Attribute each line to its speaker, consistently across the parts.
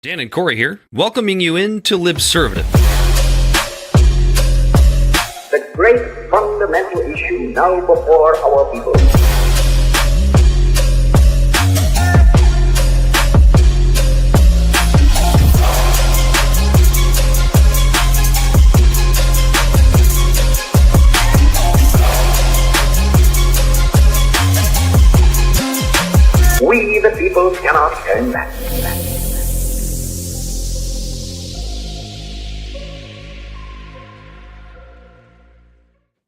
Speaker 1: Dan and Corey here, welcoming you into Libservative.
Speaker 2: The great fundamental issue now before our people. We, the people, cannot turn back.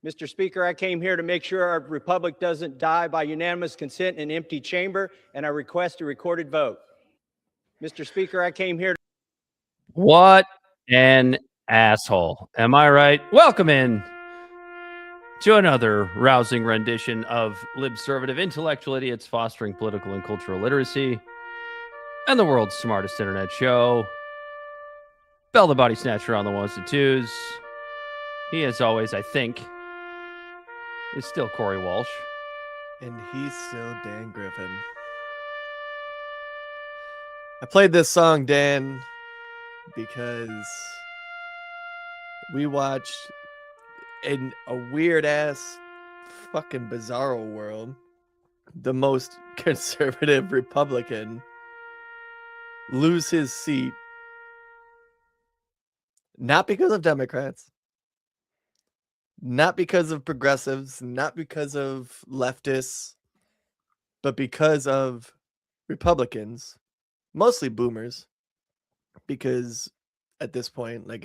Speaker 3: Mr. Speaker, I came here to make sure our republic doesn't die by unanimous consent in an empty chamber, and I request a recorded vote. Mr. Speaker, I came here to...
Speaker 1: What an asshole. Am I right? Welcome in to another rousing rendition of Libservative, intellectual idiots fostering political and cultural literacy, and the world's smartest internet show. Bell the Body Snatcher on the ones and twos. He, as always, I think, is still Corey Walsh.
Speaker 4: And he's still Dan Griffin. I played this song, Dan, because we watched in a weird-ass fucking bizarro world, the most conservative Republican lose his seat, not because of Democrats, not because of progressives, not because of leftists, but because of Republicans, mostly boomers, because at this point, I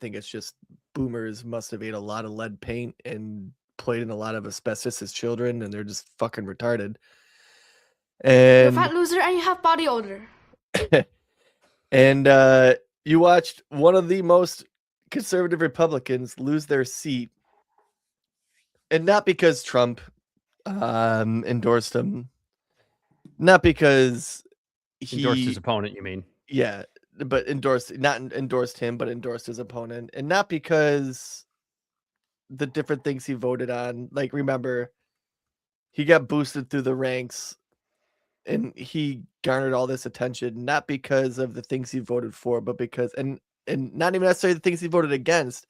Speaker 4: think it's just boomers must have ate a lot of lead paint and played in a lot of asbestos as children, and they're just fucking retarded.
Speaker 5: You're a
Speaker 4: And
Speaker 5: fat loser and you have body odor.
Speaker 4: and you watched one of the most conservative Republicans lose their seat, and not because Trump endorsed him, not because he
Speaker 1: Endorsed his opponent, you mean?
Speaker 4: yeah, but not endorsed him, but endorsed his opponent, and not because the different things he voted on. Like, remember, he got boosted through the ranks, and he garnered all this attention, not because of the things he voted for, but because, and not even necessarily the things he voted against,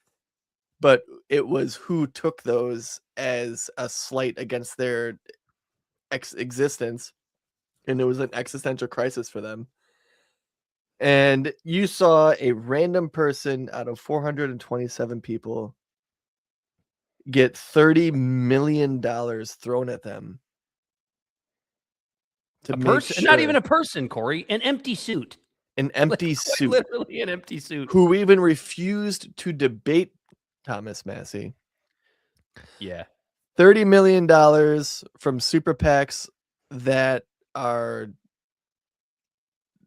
Speaker 4: but it was who took those as a slight against their existence, and it was an existential crisis for them. And you saw a random person out of 427 people get $30 million thrown at them.
Speaker 1: A person, not even a person, Corey, an empty suit.
Speaker 4: An empty suit.
Speaker 1: Literally an empty suit.
Speaker 4: Who even refused to debate Thomas Massie.
Speaker 1: Yeah.
Speaker 4: $30 million from super PACs that are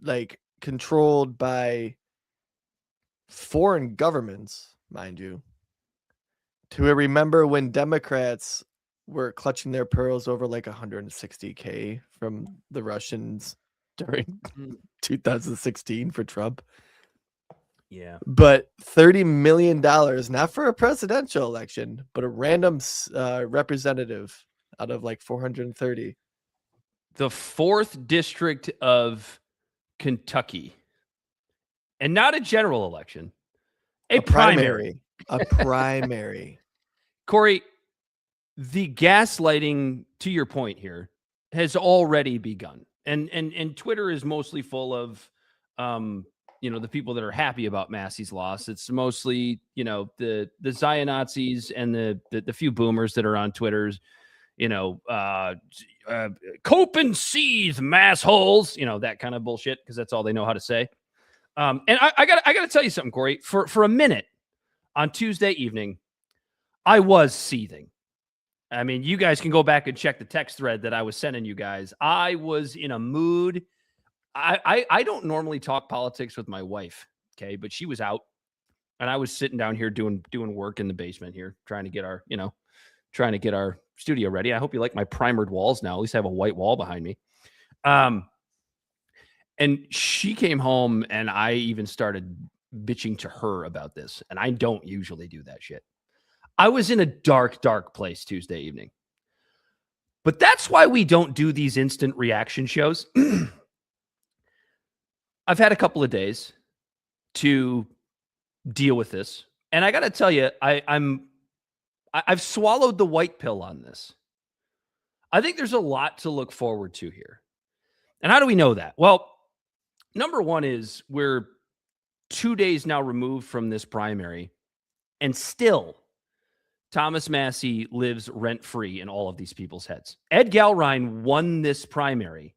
Speaker 4: like controlled by foreign governments, mind you. To remember when Democrats were clutching their pearls over like 160K from the Russians during 2016 for Trump.
Speaker 1: Yeah.
Speaker 4: But $30 million, not for a presidential election, but a random representative out of like 430.
Speaker 1: The 4th District of Kentucky. And not a general election. A primary.
Speaker 4: A primary.
Speaker 1: Corey, the gaslighting, to your point here, has already begun. And Twitter is mostly full of the people that are happy about Massie's loss. It's mostly, the Zion-Nazis and the few boomers that are on Twitter's, cope and seethe, massholes, that kind of bullshit, because that's all they know how to say. And I gotta tell you something, Corey. For a minute on Tuesday evening, I was seething. I mean, you guys can go back and check the text thread that I was sending you guys. I was in a mood. I don't normally talk politics with my wife, okay, but she was out, and I was sitting down here doing work in the basement here, trying to get our studio ready. I hope you like my primered walls now. At least I have a white wall behind me. And she came home, and I even started bitching to her about this, and I don't usually do that shit. I was in a dark, dark place Tuesday evening. But that's why we don't do these instant reaction shows. I've had a couple of days to deal with this, and I got to tell you, I've swallowed the white pill on this. I think there's a lot to look forward to here. And how do we know that? Well, number one is we're 2 days now removed from this primary, and still Thomas Massie lives rent-free in all of these people's heads. Ed Gelrein won this primary,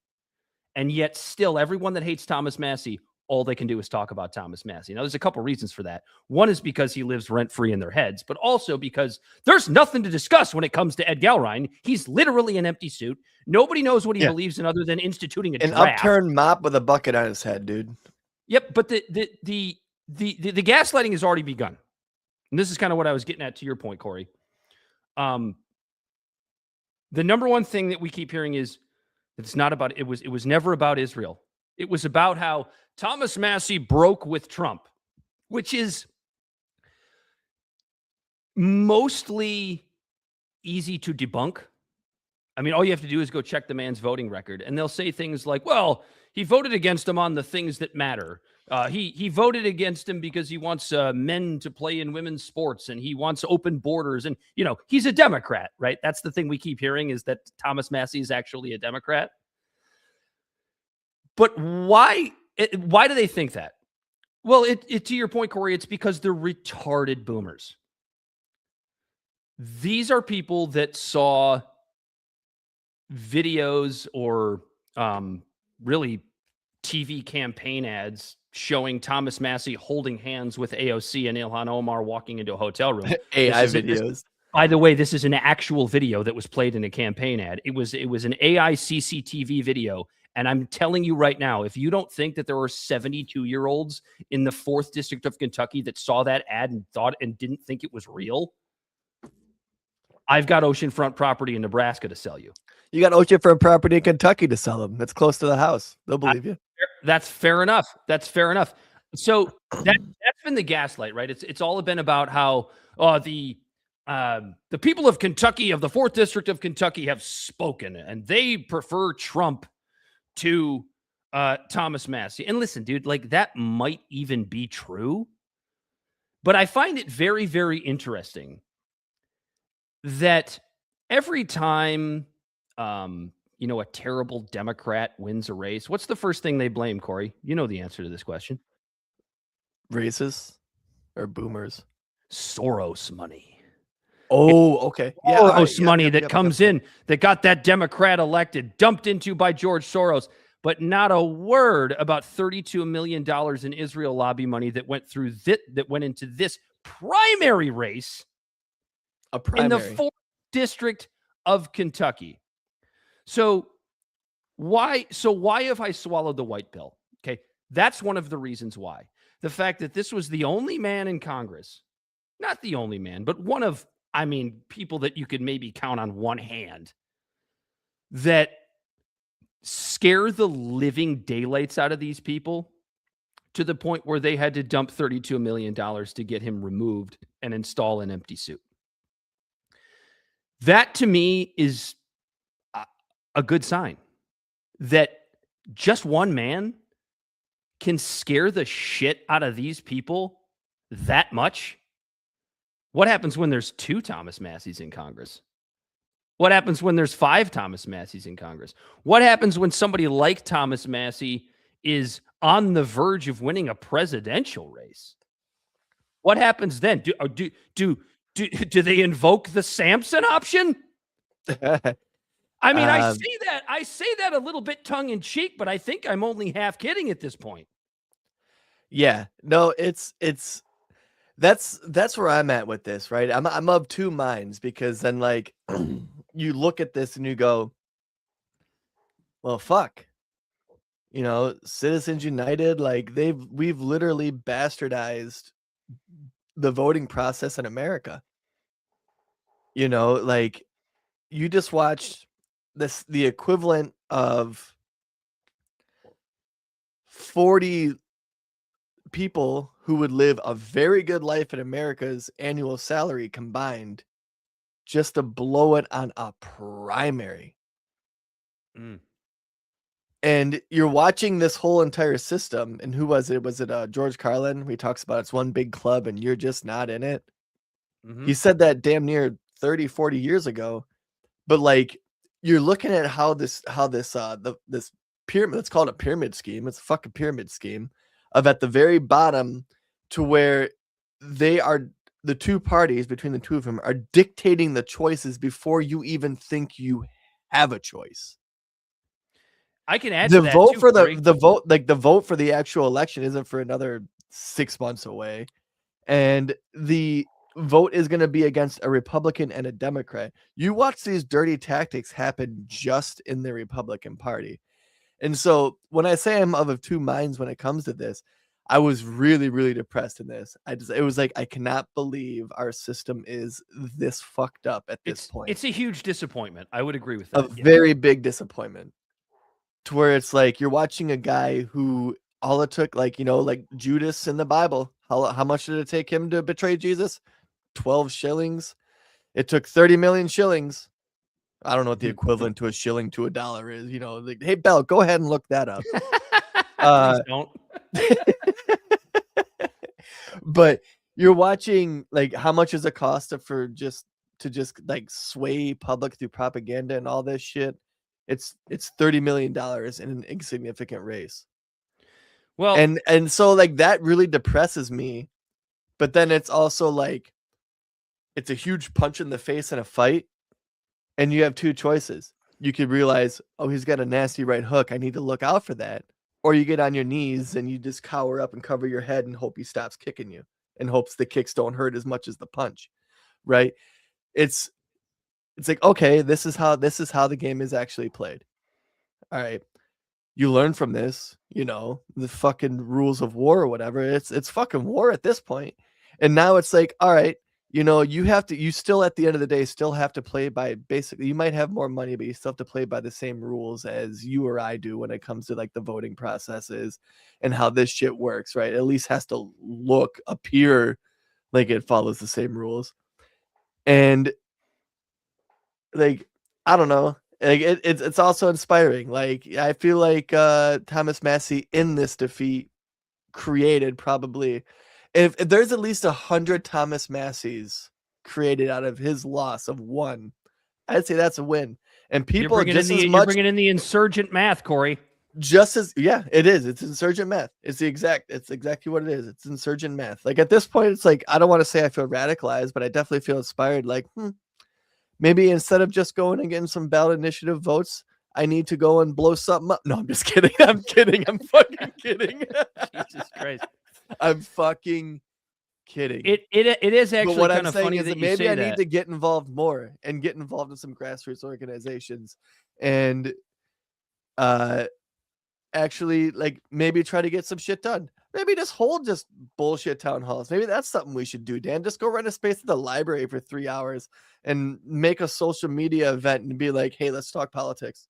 Speaker 1: and yet still everyone that hates Thomas Massie, all they can do is talk about Thomas Massie. Now, there's a couple reasons for that. One is because he lives rent-free in their heads, but also because there's nothing to discuss when it comes to Ed Gelrein. He's literally an empty suit. Nobody knows what he believes in other than instituting a
Speaker 4: An
Speaker 1: draft.
Speaker 4: upturned mop with a bucket on his head, dude.
Speaker 1: Yep, but the gaslighting has already begun. And this is kind of what I was getting at to your point, Corey. The number one thing that we keep hearing is it's not about, it was never about Israel. It was about how Thomas Massie broke with Trump, which is mostly easy to debunk. I mean, all you have to do is go check the man's voting record, and they'll say things like, well, he voted against him on the things that matter. He voted against him because he wants men to play in women's sports, and he wants open borders. And, you know, he's a Democrat, right? That's the thing we keep hearing, is that Thomas Massie is actually a Democrat. But why do they think that? Well, to your point, Corey, it's because they're retarded boomers. These are people that saw videos or really TV campaign ads showing Thomas Massie holding hands with AOC and Ilhan Omar walking into a hotel room.
Speaker 4: AI videos.
Speaker 1: By the way, this is an actual video that was played in a campaign ad. It was an AI CCTV video. And I'm telling you right now, if you don't think that there were 72-year-olds in the 4th District of Kentucky that saw that ad and thought and didn't think it was real, I've got oceanfront property in Nebraska to sell you.
Speaker 4: You got oceanfront property in Kentucky to sell them. That's close to the house. They'll believe you.
Speaker 1: That's fair enough. That's fair enough. So that's been the gaslight, right? It's all been about how the people of Kentucky, of the 4th District of Kentucky, have spoken, and they prefer Trump to Thomas Massie. And listen, dude, like, that might even be true, but I find it very, very interesting that every time a terrible Democrat wins a race, what's the first thing they blame, Corey? You know the answer to this question.
Speaker 4: Racists or boomers?
Speaker 1: Soros money.
Speaker 4: Oh, okay. Yeah,
Speaker 1: Soros money that comes in, that got that Democrat elected, dumped into by George Soros, but not a word about $32 million in Israel lobby money that went through that went into this primary race in the 4th District of Kentucky. So why have I swallowed the white pill? Okay, that's one of the reasons why. The fact that this was the only man in Congress, not the only man, but one of, people that you could maybe count on one hand, that scare the living daylights out of these people to the point where they had to dump $32 million to get him removed and install an empty suit. That, to me, is a good sign that just one man can scare the shit out of these people that much. What happens when there's 2 Thomas Massies in Congress? What happens when there's 5 Thomas Massies in Congress? What happens when somebody like Thomas Massie is on the verge of winning a presidential race? What happens then? Do they invoke the Samson option? I say that a little bit tongue in cheek, but I think I'm only half kidding at this point.
Speaker 4: Yeah, no, that's where I'm at with this, right? I'm of 2 minds, because then, like, you look at this and you go, well, fuck, Citizens United, like, we've literally bastardized the voting process in America. Like, you just watched the equivalent of 40 people who would live a very good life in America's annual salary combined just to blow it on a primary. And you're watching this whole entire system. And who was it? Was it George Carlin? Where he talks about it's one big club and you're just not in it. He said that damn near 30, 40 years ago. But like, you're looking at how this this pyramid, let's call it a pyramid scheme. It's a fucking pyramid scheme of at the very bottom to where they are, the two parties between the two of them are dictating the choices before you even think you have a choice.
Speaker 1: I can add
Speaker 4: The
Speaker 1: to that
Speaker 4: vote
Speaker 1: too,
Speaker 4: for
Speaker 1: Corey.
Speaker 4: the vote, like the vote for the actual election isn't for another 6 months away. And the vote is going to be against a Republican and a Democrat. You watch these dirty tactics happen just in the Republican Party. And so when I say I'm of two minds when it comes to this, I was really, really depressed in this. It was like, I cannot believe our system is this fucked up at this point.
Speaker 1: It's a huge disappointment. I would agree with
Speaker 4: A
Speaker 1: that.
Speaker 4: very big disappointment. To where it's like you're watching a guy who all it took, like, you know, like Judas in the Bible. How much did it take him to betray Jesus? 12 shillings. It took 30 million shillings. I don't know what the equivalent to a shilling to a dollar is. You know, like, hey, Bell, go ahead and look that up.
Speaker 1: Please don't.
Speaker 4: But you're watching, like, how much is it cost for just like sway public through propaganda and all this shit? It's $30 million in an insignificant race.
Speaker 1: Well,
Speaker 4: and so like that really depresses me. But then it's also like it's a huge punch in the face in a fight, and you have two choices. You could realize, oh, he's got a nasty right hook, I need to look out for that. Or you get on your knees and you just cower up and cover your head and hope he stops kicking you and hopes the kicks don't hurt as much as the punch. Right? It's like, okay, this is how the game is actually played. All right. You learn from this, you know, the fucking rules of war or whatever. It's fucking war at this point. And now it's like, all right, you know, you still at the end of the day still have to play by basically, you might have more money, but you still have to play by the same rules as you or I do when it comes to like the voting processes and how this shit works, right? It at least has to appear like it follows the same rules. And like, I don't know. Like it's also inspiring. Like I feel like Thomas Massie in this defeat created probably, if there's at least 100 Thomas Massies created out of his loss of one, I'd say that's a win. And people
Speaker 1: you're bringing in the insurgent math, Corey.
Speaker 4: Just as it is. It's insurgent math. It's exactly what it is. It's insurgent math. Like at this point, it's like I don't want to say I feel radicalized, but I definitely feel inspired. Like, maybe instead of just going and getting some ballot initiative votes, I need to go and blow something up. No, I'm just kidding. I'm kidding. I'm fucking kidding.
Speaker 1: Jesus Christ.
Speaker 4: I'm fucking kidding.
Speaker 1: It is actually kind of funny that
Speaker 4: maybe
Speaker 1: you say
Speaker 4: I
Speaker 1: that.
Speaker 4: need to get involved more and get involved in some grassroots organizations and actually like maybe try to get some shit done. Maybe just hold just bullshit town halls. Maybe that's something we should do, Dan. Just go rent a space at the library for 3 hours and make a social media event and be like, hey, let's talk politics.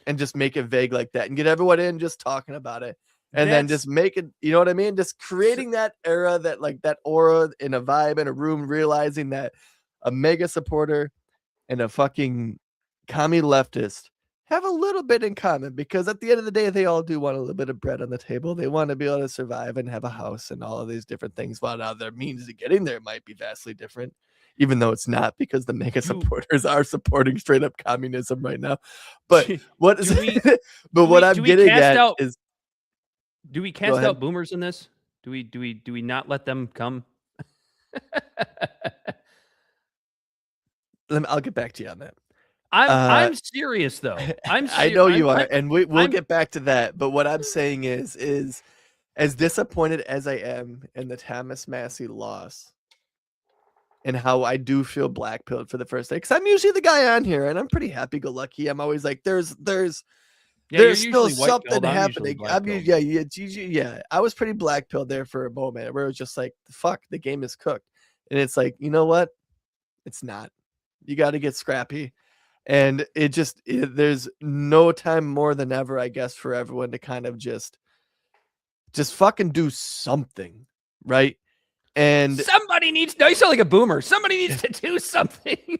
Speaker 4: And just make it vague like that and get everyone in just talking about it. And then just make it, you know what I mean? Just creating that era, that like that aura in a vibe in a room, realizing that a mega supporter and a fucking commie leftist have a little bit in common, because at the end of the day, they all do want a little bit of bread on the table. They want to be able to survive and have a house and all of these different things. While now their means of getting there might be vastly different, even though it's not, because the mega supporters are supporting straight up communism right now. But what is what I'm getting at is,
Speaker 1: do we cast out boomers in this? Do we not let them come?
Speaker 4: I'll get back to you on that.
Speaker 1: I'm serious though.
Speaker 4: I know you are, and we'll get back to that. But what I'm saying is as disappointed as I am in the Thomas Massie loss, and how I do feel blackpilled for the first day, because I'm usually the guy on here, and I'm pretty happy-go-lucky. I'm always like, there's still something happening. I was pretty blackpilled there for a moment, where it was just like, fuck, the game is cooked, and it's like, you know what? It's not. You got to get scrappy. And there's no time more than ever, I guess, for everyone to kind of just fucking do something, right? And
Speaker 1: somebody needs to, you sound like a boomer. Somebody needs to do something.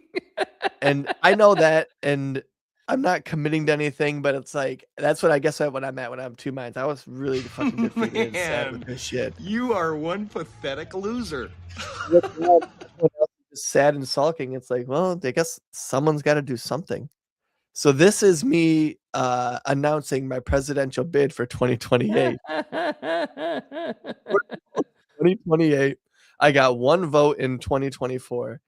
Speaker 4: And I know that, and I'm not committing to anything, but it's like that's what I guess when I'm at when I'm two minds. I was really fucking defeated and sad with this shit.
Speaker 6: You are one pathetic loser.
Speaker 4: Just sad and sulking. It's like, well, I guess someone's got to do something. So this is me announcing my presidential bid for 2028. 2028. I got one vote in 2024.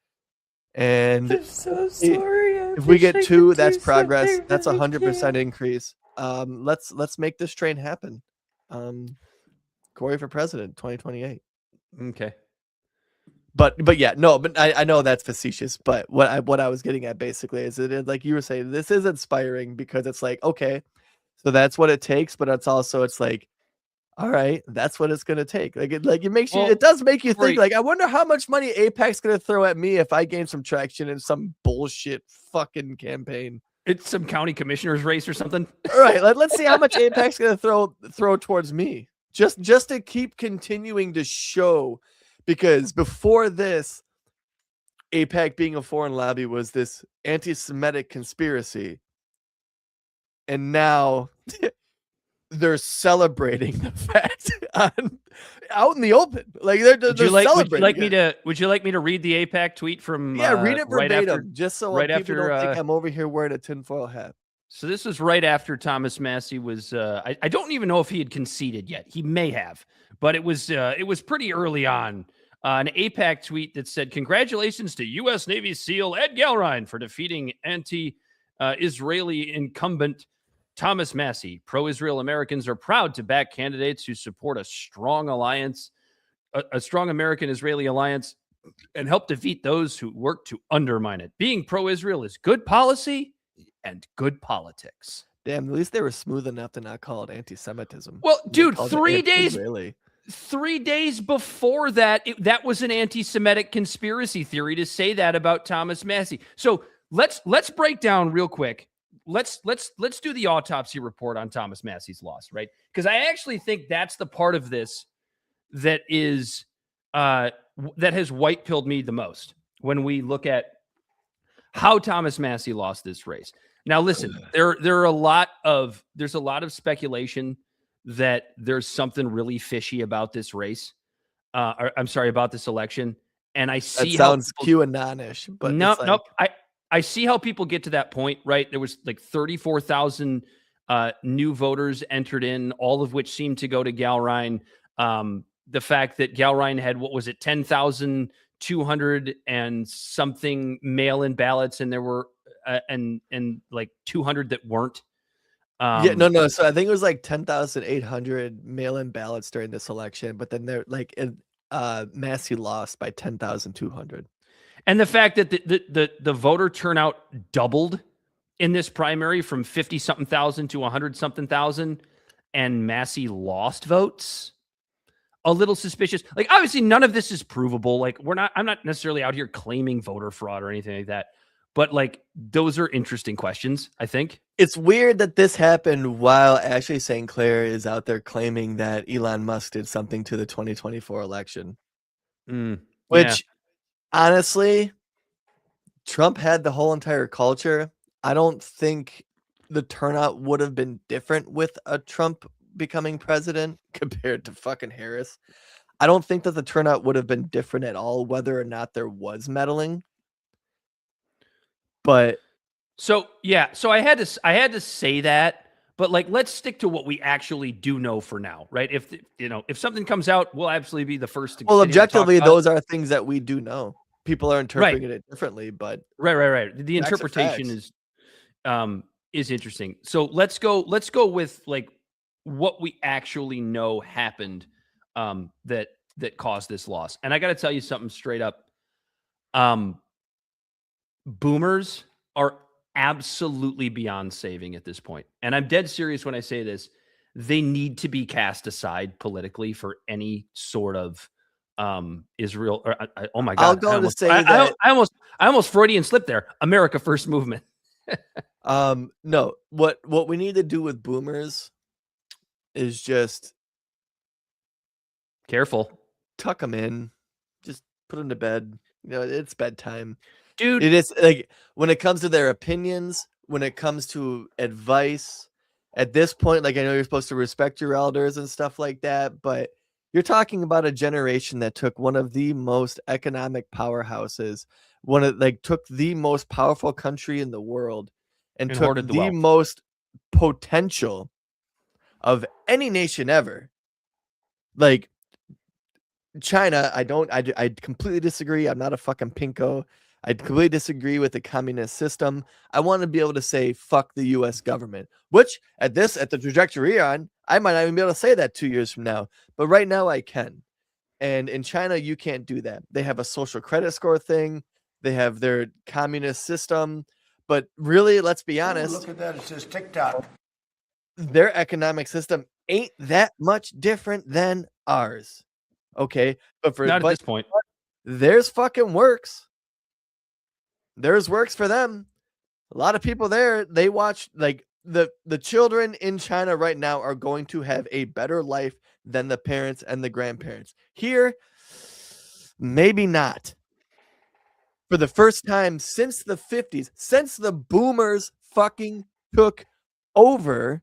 Speaker 4: And
Speaker 7: I'm so sorry.
Speaker 4: if we get two, that's progress. That's 100% increase. Let's make this train happen. Corey for president 2028.
Speaker 1: Okay.
Speaker 4: But yeah, no, but I know that's facetious. But what I was getting at basically is like you were saying, this is inspiring because it's like, okay, so that's what it takes, but it's like, all right, that's what it's gonna take. It makes you, it does make you think. Like, I wonder how much money AIPAC's gonna throw at me if I gain some traction in some bullshit fucking campaign.
Speaker 1: It's some county commissioner's race or something.
Speaker 4: All right, let's see how much AIPAC's gonna throw towards me. Just to keep continuing to show, because before this, AIPAC being a foreign lobby was this anti-Semitic conspiracy, and now they're celebrating the fact out in the open. Like they're celebrating.
Speaker 1: Would you like me to read the AIPAC tweet from?
Speaker 4: Read it verbatim,
Speaker 1: right after,
Speaker 4: just so
Speaker 1: right
Speaker 4: people
Speaker 1: after,
Speaker 4: don't think I'm over here wearing a tinfoil hat.
Speaker 1: So this was right after Thomas Massie was. I don't even know if he had conceded yet. He may have, but it was pretty early on. An AIPAC tweet that said, "Congratulations to U.S. Navy SEAL Ed Gelrein for defeating anti-Israeli incumbent Thomas Massie. Pro-Israel Americans are proud to back candidates who support a strong alliance, a strong American-Israeli alliance, and help defeat those who work to undermine it. Being pro-Israel is good policy and good politics."
Speaker 4: Damn, at least they were smooth enough to not call it anti-Semitism.
Speaker 1: Well, dude, 3 days before that, that was an anti-Semitic conspiracy theory to say that about Thomas Massie. So let's break down real quick. Let's do the autopsy report on Thomas Massie's loss, right? Because I actually think that's the part of this that is that has white-pilled me the most when we look at how Thomas Massie lost this race. Now, listen, there's a lot of speculation that there's something really fishy about this race. About this election. And I see
Speaker 4: that sounds QAnon-ish, but
Speaker 1: nope. I see how people get to that point, right? There was like 34,000 new voters entered in, all of which seemed to go to Gelrein. The fact that Gelrein had, 10,200 and something mail-in ballots, and there were and like 200 that weren't.
Speaker 4: No. So I think it was like 10,800 mail-in ballots during this election, but then they're like Massie lost by 10,200.
Speaker 1: And the fact that the voter turnout doubled in this primary from 50-something thousand to 100-something thousand, and Massie lost votes, a little suspicious. Like, obviously, none of this is provable. Like, I'm not necessarily out here claiming voter fraud or anything like that. But like, those are interesting questions, I think.
Speaker 4: It's weird that this happened while Ashley St. Clair is out there claiming that Elon Musk did something to the 2024 election. Which, honestly, Trump had the whole entire culture. I don't think the turnout would have been different with a Trump becoming president compared to fucking Harris. I don't think that the turnout would have been different at all, whether or not there was meddling. But
Speaker 1: so I had to say that, but like, let's stick to what we actually do know for now, right? If something comes out, we'll absolutely be the first to.
Speaker 4: Well, objectively, those are things that we do know. People are interpreting it differently, but
Speaker 1: right. The interpretation is interesting. So let's go with like what we actually know happened that caused this loss. And I got to tell you something straight up. Boomers are absolutely beyond saving at this point. And I'm dead serious when I say this. They need to be cast aside politically for any sort of Israel. Or, oh my God. I almost Freudian slipped there. America First movement.
Speaker 4: No, what we need to do with boomers is just
Speaker 1: careful.
Speaker 4: Tuck them in. Just put them to bed. It's bedtime.
Speaker 1: Dude,
Speaker 4: it is like when it comes to their opinions, when it comes to advice at this point, like I know you're supposed to respect your elders and stuff like that, but you're talking about a generation that took one of the most economic powerhouses, took the most powerful country in the world and took
Speaker 1: hoarded the
Speaker 4: the
Speaker 1: wealth.
Speaker 4: most potential of any nation ever. Like China, I completely disagree. I'm not a fucking pinko. I completely disagree with the communist system. I want to be able to say fuck the US government, which at the trajectory you're on, I might not even be able to say that 2 years from now. But right now I can. And in China, you can't do that. They have a social credit score thing. They have their communist system. But really, let's be honest.
Speaker 7: Look at that. It says TikTok.
Speaker 4: Their economic system ain't that much different than ours. Okay. But
Speaker 1: Not at this point.
Speaker 4: Theirs fucking works. Theirs works for them. A lot of people there, they watch, like, the children in China right now are going to have a better life than the parents and the grandparents. Here, maybe not. For the first time since the 50s, since the boomers fucking took over,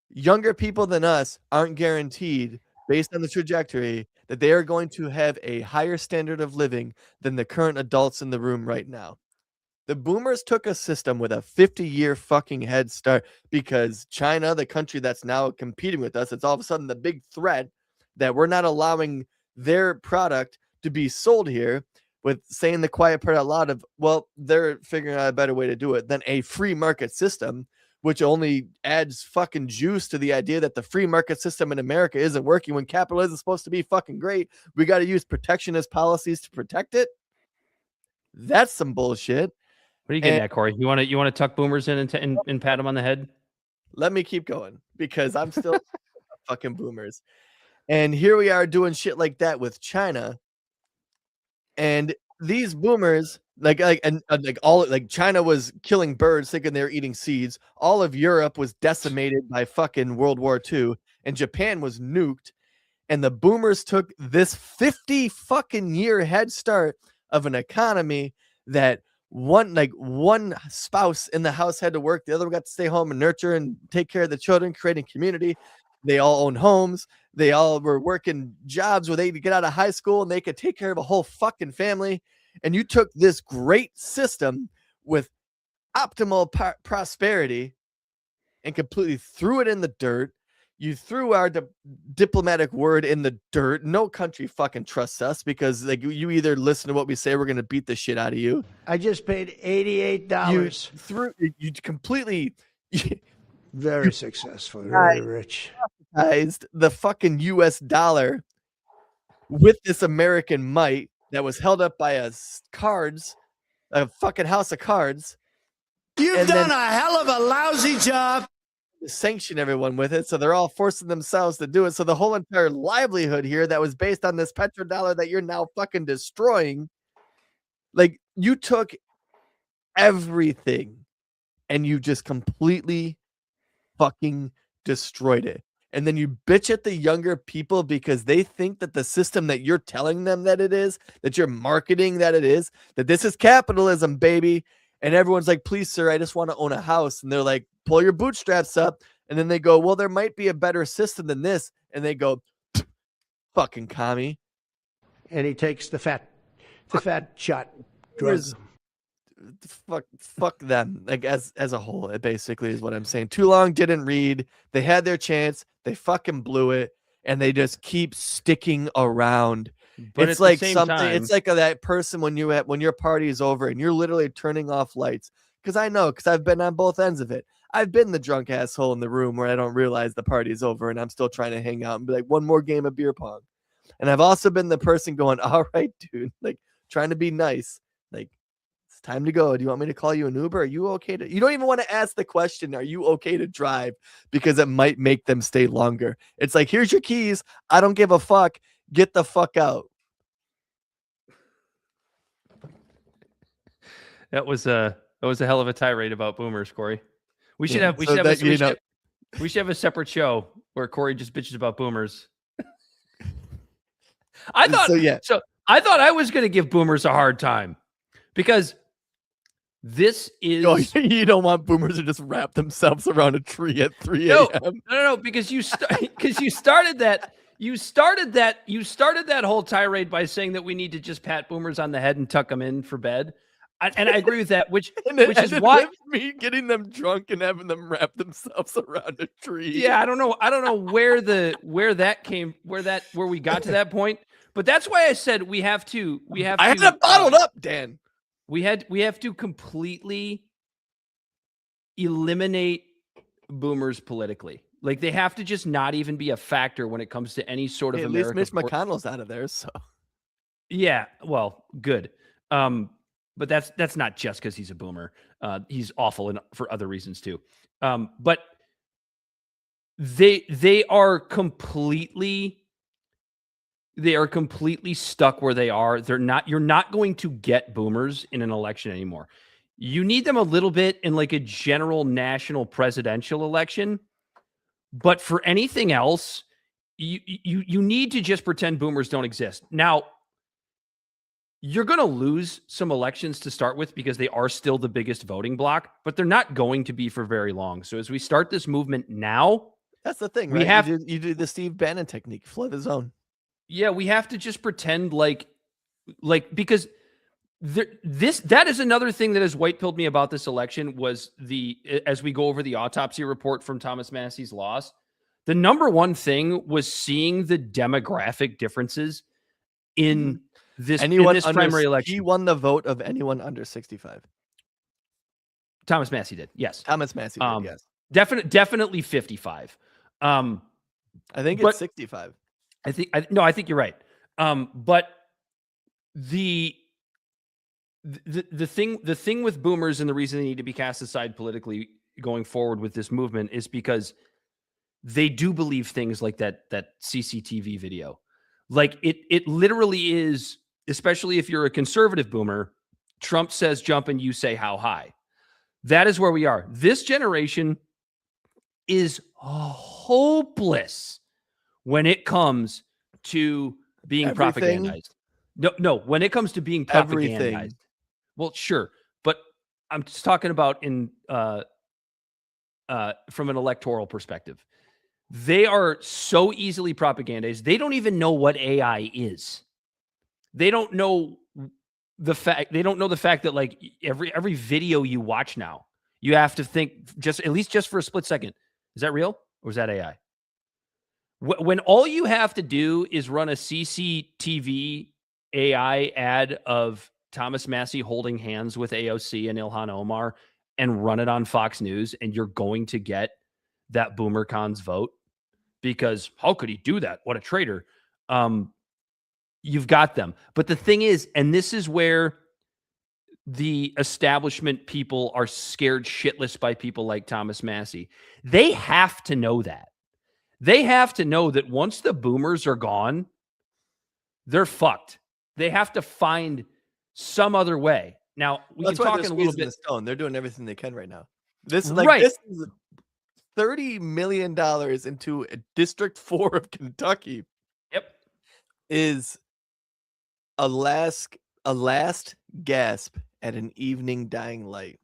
Speaker 4: younger people than us aren't guaranteed, based on the trajectory, that they are going to have a higher standard of living than the current adults in the room right now. The boomers took a system with a 50-year fucking head start because China, the country that's now competing with us, it's all of a sudden the big threat that we're not allowing their product to be sold here, with saying the quiet part out loud of, well, they're figuring out a better way to do it than a free market system, which only adds fucking juice to the idea that the free market system in America isn't working when capitalism is supposed to be fucking great. We got to use protectionist policies to protect it. That's some bullshit.
Speaker 1: What are you getting at, Corey? You want to tuck boomers in and pat them on the head?
Speaker 4: Let me keep going because I'm still fucking boomers. And here we are doing shit like that with China. And these boomers, China was killing birds thinking they were eating seeds. All of Europe was decimated by fucking World War II, and Japan was nuked. And the boomers took this 50 fucking year head start of an economy that one spouse in the house had to work, the other one got to stay home and nurture and take care of the children, creating community. They all own homes. They all were working jobs where they could get out of high school and they could take care of a whole fucking family. And you took this great system with optimal prosperity and completely threw it in the dirt. You threw our diplomatic word in the dirt. No country fucking trusts us because you either listen to what we say, we're going to beat the shit out of you.
Speaker 7: I just paid $88.
Speaker 4: You completely
Speaker 7: Very successful, very rich.
Speaker 4: The fucking US dollar with this American might that was held up by a fucking house of cards.
Speaker 7: You've done a hell of a lousy job.
Speaker 4: Sanction everyone with it, so they're all forcing themselves to do it. So the whole entire livelihood here that was based on this petrodollar that you're now fucking destroying, like, you took everything and you just completely fucking destroyed it. And then you bitch at the younger people because they think that the system that you're telling them that it is, that you're marketing that it is, that this is capitalism, baby. And everyone's like, please, sir, I just want to own a house. And they're like, pull your bootstraps up. And then they go, well, there might be a better system than this. And they go, fucking commie.
Speaker 7: And he takes the fat shot drugs.
Speaker 4: Fuck them. Like, as a whole, it basically is what I'm saying. Too long, didn't read. They had their chance. They fucking blew it. And they just keep sticking around. But it's like something. It's like that person when your party is over and you're literally turning off lights. Because I've been on both ends of it. I've been the drunk asshole in the room where I don't realize the party's over and I'm still trying to hang out and be like, one more game of beer pong. And I've also been the person going, all right, dude, like, trying to be nice. Like, it's time to go. Do you want me to call you an Uber? Are you okay to? You don't even want to ask the question, are you okay to drive? Because it might make them stay longer. It's like, here's your keys. I don't give a fuck. Get the fuck out.
Speaker 1: That was a hell of a tirade about boomers, Corey. We should have a separate show where Corey just bitches about boomers. I thought I was going to give boomers a hard time because This is
Speaker 4: Oh, you don't want boomers to just wrap themselves around a tree at 3 a.m.
Speaker 1: No, because you started that whole tirade by saying that we need to just pat boomers on the head and tuck them in for bed. And I agree with that, which is why
Speaker 4: me getting them drunk and having them wrap themselves around a tree.
Speaker 1: Yeah, I don't know where we got to that point, but that's why I said we have to.
Speaker 4: I had it bottled up, Dan.
Speaker 1: We have to completely eliminate boomers politically. Like they have to just not even be a factor when it comes to any sort of
Speaker 4: At
Speaker 1: America.
Speaker 4: least Mitch McConnell's out of there, so
Speaker 1: yeah. Well, good. But that's not just because he's a boomer. He's awful for other reasons too. But they are completely stuck where they are. You're not going to get boomers in an election anymore. You need them a little bit in like a general national presidential election. But for anything else, you need to just pretend boomers don't exist. Now, you're going to lose some elections to start with because they are still the biggest voting bloc, but they're not going to be for very long. So as we start this movement now,
Speaker 4: that's the thing, right? You do the Steve Bannon technique, flood the zone. Yeah,
Speaker 1: we have to just pretend like because that is another thing that has white-pilled me about this election was as we go over the autopsy report from Thomas Massie's loss, the number one thing was seeing the demographic differences in this primary election.
Speaker 4: He won the vote of anyone under 65.
Speaker 1: Thomas Massie did. Yes.
Speaker 4: Thomas Massie did, yes.
Speaker 1: Definitely 55.
Speaker 4: I think it's 65.
Speaker 1: I think you're right. But the thing with boomers and the reason they need to be cast aside politically going forward with this movement is because they do believe things like that CCTV video. Like it literally is, especially if you're a conservative boomer, Trump says jump and you say how high. That is where we are. This generation is hopeless when it comes to being propagandized. No, when it comes to being propagandized. Well, sure, but I'm just talking about from an electoral perspective. They are so easily propagandized. They don't even know what AI is. They don't know the fact that like every video you watch now, you have to think at least for a split second. Is that real or is that AI? When all you have to do is run a CCTV AI ad of Thomas Massie holding hands with AOC and Ilhan Omar and run it on Fox News, and you're going to get that BoomerCon's vote, because how could he do that? What a traitor. You've got them. But the thing is, and this is where the establishment people are scared shitless by people like Thomas Massie. They have to know that. They have to know that once the boomers are gone, they're fucked. They have to find some other way. Now, we can talk in a little bit.
Speaker 4: They're doing everything they can right now. This is $30 million into District 4 of Kentucky.
Speaker 1: Yep.
Speaker 4: Is a last gasp at an evening dying light.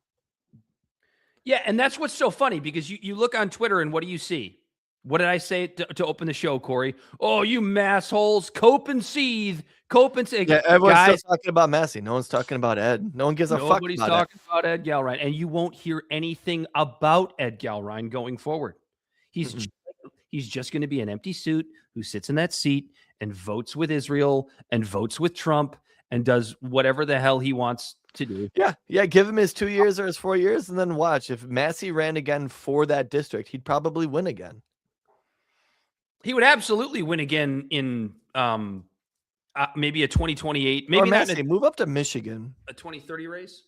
Speaker 1: Yeah, and that's what's so funny, because you look on Twitter and what do you see? What did I say to open the show, Corey? Oh, you massholes, cope and seethe.
Speaker 4: Yeah, everyone's still talking about Massie. No one's talking about Ed. No one gives a fuck about
Speaker 1: Nobody's talking about Ed Gelrein. And you won't hear anything about Ed Gelrein going forward. He's just going to be an empty suit who sits in that seat and votes with Israel and votes with Trump and does whatever the hell he wants to do.
Speaker 4: Yeah. Give him his 2 years or his 4 years, and then watch. If Massie ran again for that district, he'd probably win again.
Speaker 1: He would absolutely win again in maybe a 2028. Maybe
Speaker 4: Massie, move up to Michigan.
Speaker 1: A 2030 race.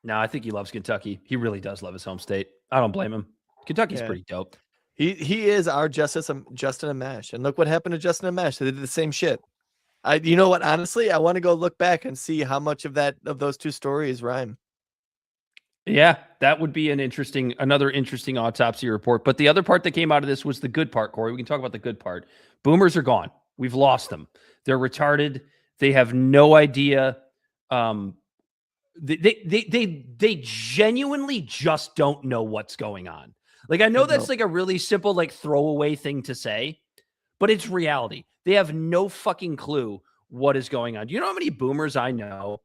Speaker 1: No, I think he loves Kentucky. He really does love his home state. I don't blame him. Kentucky's pretty dope.
Speaker 4: He is our Justin Amash. And look what happened to Justin Amash. They did the same shit. You know what? Honestly, I want to go look back and see how much of those two stories rhyme.
Speaker 1: Yeah, that would be another interesting autopsy report. But the other part that came out of this was the good part, Corey. We can talk about the good part. Boomers are gone. We've lost them. They're retarded. They have no idea They genuinely just don't know what's going on. Like, I know that's like a really simple, like, throwaway thing to say, but it's reality. They have no fucking clue what is going on. Do you know how many boomers I know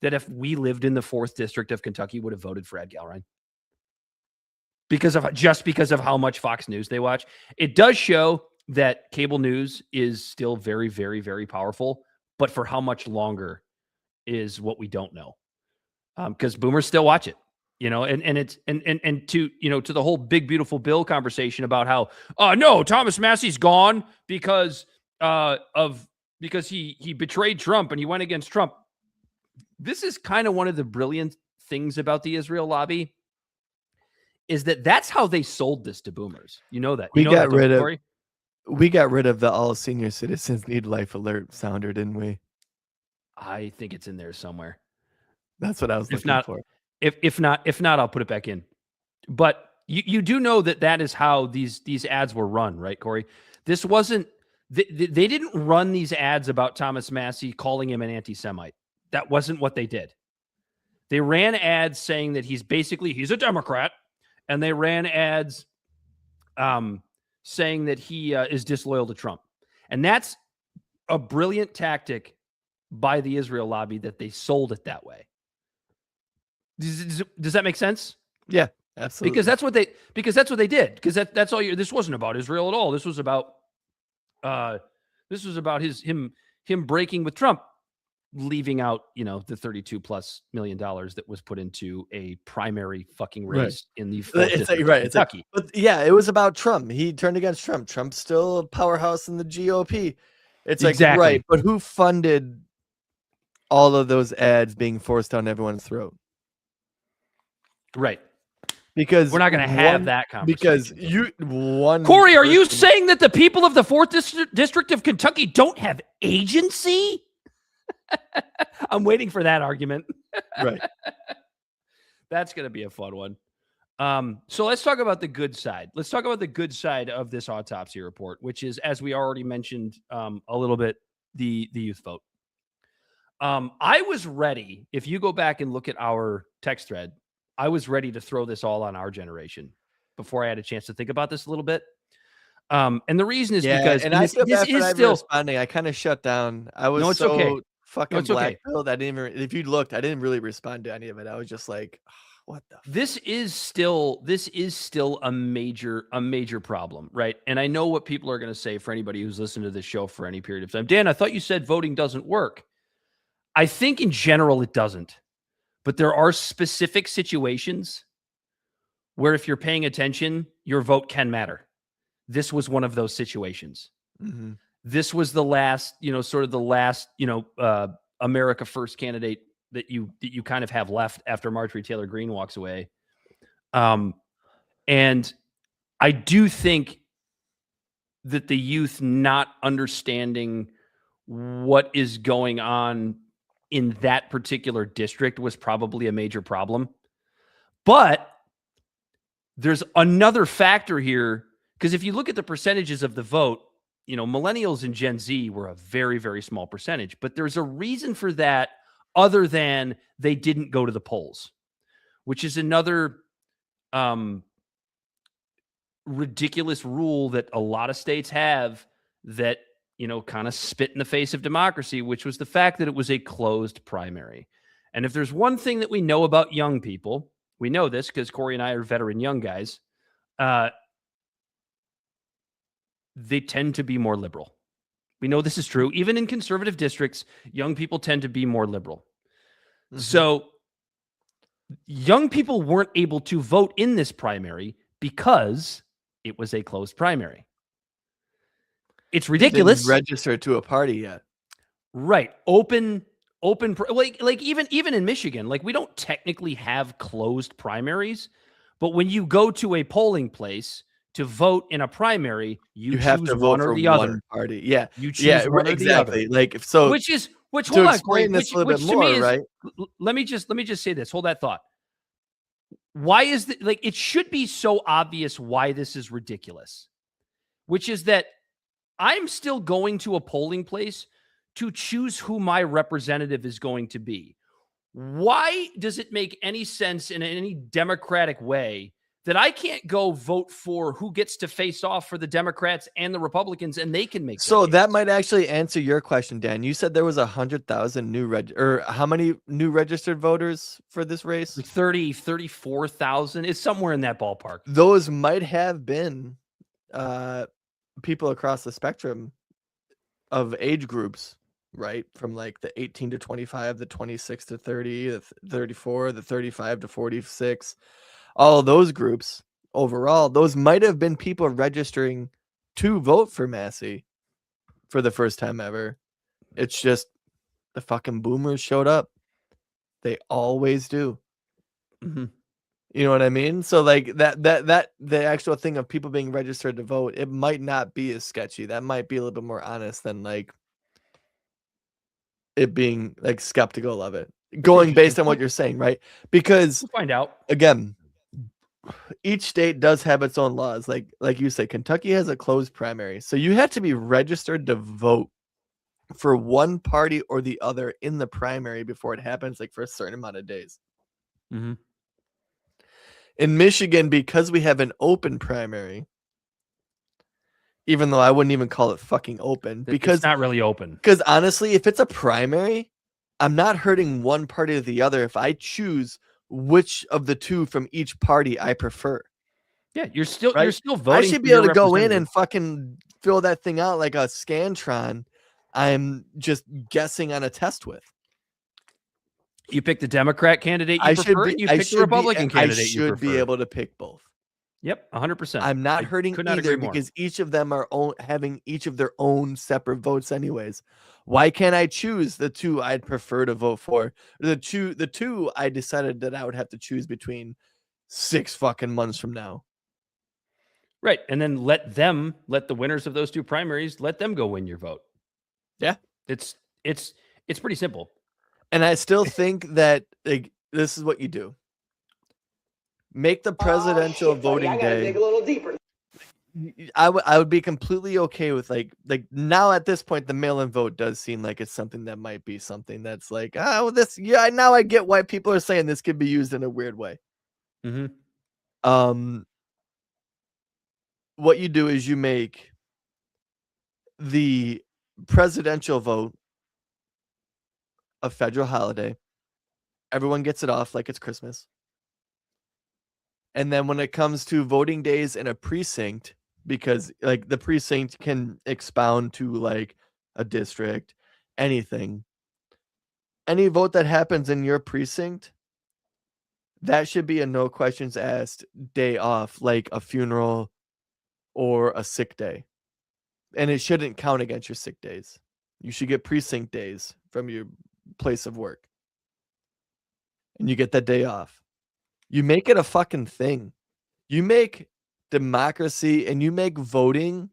Speaker 1: that if we lived in the 4th District of Kentucky would have voted for Ed Gelrein? Because of how much Fox News they watch. It does show that cable news is still very, very, very powerful, but for how much longer is what we don't know. Because boomers still watch it, and it's to the whole big beautiful bill conversation about how no, Thomas Massie's gone because he betrayed Trump and he went against Trump. This is kind of one of the brilliant things about the Israel lobby is that that's how they sold this to boomers. You know that.
Speaker 4: We got rid of the all senior citizens need life alert sounder, didn't we?
Speaker 1: I think it's in there somewhere.
Speaker 4: That's what I was looking for.
Speaker 1: If not, I'll put it back in. But you do know that is how these ads were run, right, Corey? This wasn't. They didn't run these ads about Thomas Massie calling him an anti-Semite. That wasn't what they did. They ran ads saying that he's a Democrat, and they ran ads saying that he is disloyal to Trump. And that's a brilliant tactic by the Israel lobby that they sold it that way. Does that make sense?
Speaker 4: Yeah, absolutely.
Speaker 1: Because that's what they did. Because that's all. This wasn't about Israel at all. This was about him breaking with Trump, leaving out the $32+ million that was put into a primary fucking race in the 4th District of Kentucky.
Speaker 4: But yeah, it was about Trump. He turned against Trump. Trump's still a powerhouse in the GOP. It's like
Speaker 1: exactly.
Speaker 4: Right, but who funded all of those ads being forced down everyone's throat?
Speaker 1: Right.
Speaker 4: Because
Speaker 1: we're not going to have that conversation.
Speaker 4: Because
Speaker 1: Corey, are you saying that the people of the 4th District of Kentucky don't have agency? I'm waiting for that argument.
Speaker 4: Right.
Speaker 1: That's going to be a fun one. So let's talk about the good side. Let's talk about the good side of this autopsy report, which is, as we already mentioned a little bit, the youth vote. I was ready. If you go back and look at our text thread, I was ready to throw this all on our generation before I had a chance to think about this a little bit. And the reason is because
Speaker 4: I feel bad for not responding. I kind of shut down. I was fucking blackpilled. I didn't even, if you looked, I didn't really respond to any of it. I was just like, what the
Speaker 1: this is still a major problem, right? And I know what people are going to say for anybody who's listened to this show for any period of time. Dan, I thought you said voting doesn't work. I think in general it doesn't. But there are specific situations where if you're paying attention, your vote can matter. This was one of those situations.
Speaker 4: Mm-hmm.
Speaker 1: This was the last, America First candidate that you kind of have left after Marjorie Taylor Greene walks away. And I do think that the youth not understanding what is going on in that particular district was probably a major problem. But there's another factor here, because if you look at the percentages of the vote, millennials and Gen Z were a very, very small percentage, but there's a reason for that other than they didn't go to the polls, which is another ridiculous rule that a lot of states have that kind of spit in the face of democracy, which was the fact that it was a closed primary. And if there's one thing that we know about young people, we know this because Corey and I are veteran young guys, they tend to be more liberal. We know this is true. Even in conservative districts, young people tend to be more liberal. Mm-hmm. So young people weren't able to vote in this primary because it was a closed primary. It's ridiculous.
Speaker 4: Didn't register to a party yet.
Speaker 1: Right. Open, like even in Michigan, like we don't technically have closed primaries, but when you go to a polling place to vote in a primary, you
Speaker 4: have
Speaker 1: choose
Speaker 4: to vote
Speaker 1: one or
Speaker 4: for
Speaker 1: the other.
Speaker 4: One party. Yeah.
Speaker 1: You choose one
Speaker 4: exactly.
Speaker 1: or the other.
Speaker 4: Like so
Speaker 1: which
Speaker 4: to
Speaker 1: hold on,
Speaker 4: explain
Speaker 1: Corey,
Speaker 4: this a little bit more, right?
Speaker 1: Let me just say this. Hold that thought. Why is it should be so obvious why this is ridiculous, which is that I'm still going to a polling place to choose who my representative is going to be. Why does it make any sense in any democratic way that I can't go vote for who gets to face off for the Democrats and the Republicans, and they can make
Speaker 4: So
Speaker 1: their
Speaker 4: that
Speaker 1: case?
Speaker 4: might actually answer your question, Dan. You said there was 100,000 new or how many new registered voters for this race?
Speaker 1: Like 30, 34,000. It's somewhere in that ballpark.
Speaker 4: Those might have been people across the spectrum of age groups, right? From like the 18 to 25, the 26 to 30, the 34, the 35 to 46. All of those groups overall, those might have been people registering to vote for Massie for the first time ever. It's just the fucking boomers showed up. They always do.
Speaker 1: Mm-hmm.
Speaker 4: You know what I mean? So like that the actual thing of people being registered to vote, it might not be as sketchy. That might be a little bit more honest than like it being like skeptical of it. Going based on what you're saying, right? Because
Speaker 1: We'll find out.
Speaker 4: again, each state does have its own laws. Like you say, Kentucky has a closed primary. So you have to be registered to vote for one party or the other in the primary before it happens, like for a certain amount of days.
Speaker 1: Mm-hmm.
Speaker 4: In Michigan, because we have an open primary, even though I wouldn't even call it fucking open, because
Speaker 1: it's not really open.
Speaker 4: Because honestly, if it's a primary, I'm not hurting one party or the other if I choose which of the two from each party I prefer.
Speaker 1: Yeah, you're still
Speaker 4: Right?
Speaker 1: voting.
Speaker 4: I should
Speaker 1: for
Speaker 4: be able
Speaker 1: your
Speaker 4: to go in
Speaker 1: representative.
Speaker 4: and fucking fill that thing out like a Scantron I'm just guessing on a test with.
Speaker 1: You pick the Democrat candidate you prefer, and you pick the Republican candidate you prefer.
Speaker 4: I should be able to pick both.
Speaker 1: Yep, 100%.
Speaker 4: I'm not hurting
Speaker 1: could not agree
Speaker 4: either
Speaker 1: more.
Speaker 4: because each of them are having each of their own separate votes anyways. Why can't I choose the two I'd prefer to vote for? The two I decided that I would have to choose between 6 fucking months from now.
Speaker 1: Right, and then let the winners of those two primaries, let them go win your vote.
Speaker 4: Yeah.
Speaker 1: It's pretty simple.
Speaker 4: And I still think that like this is what you do. Make the presidential voting day.
Speaker 2: Dig a little deeper.
Speaker 4: I would be completely okay with like now at this point the mail-in vote does seem like it's something that might be something that's like now I get why people are saying this could be used in a weird way.
Speaker 1: Mm-hmm.
Speaker 4: What you do is you make the presidential vote a federal holiday. Everyone gets it off like it's Christmas. And then when it comes to voting days in a precinct, because like the precinct can expound to like a district, anything, any vote that happens in your precinct, that should be a no questions asked day off, like a funeral or a sick day. And it shouldn't count against your sick days. You should get precinct days from your place of work. And you get that day off. You make it a fucking thing. You make democracy and you make voting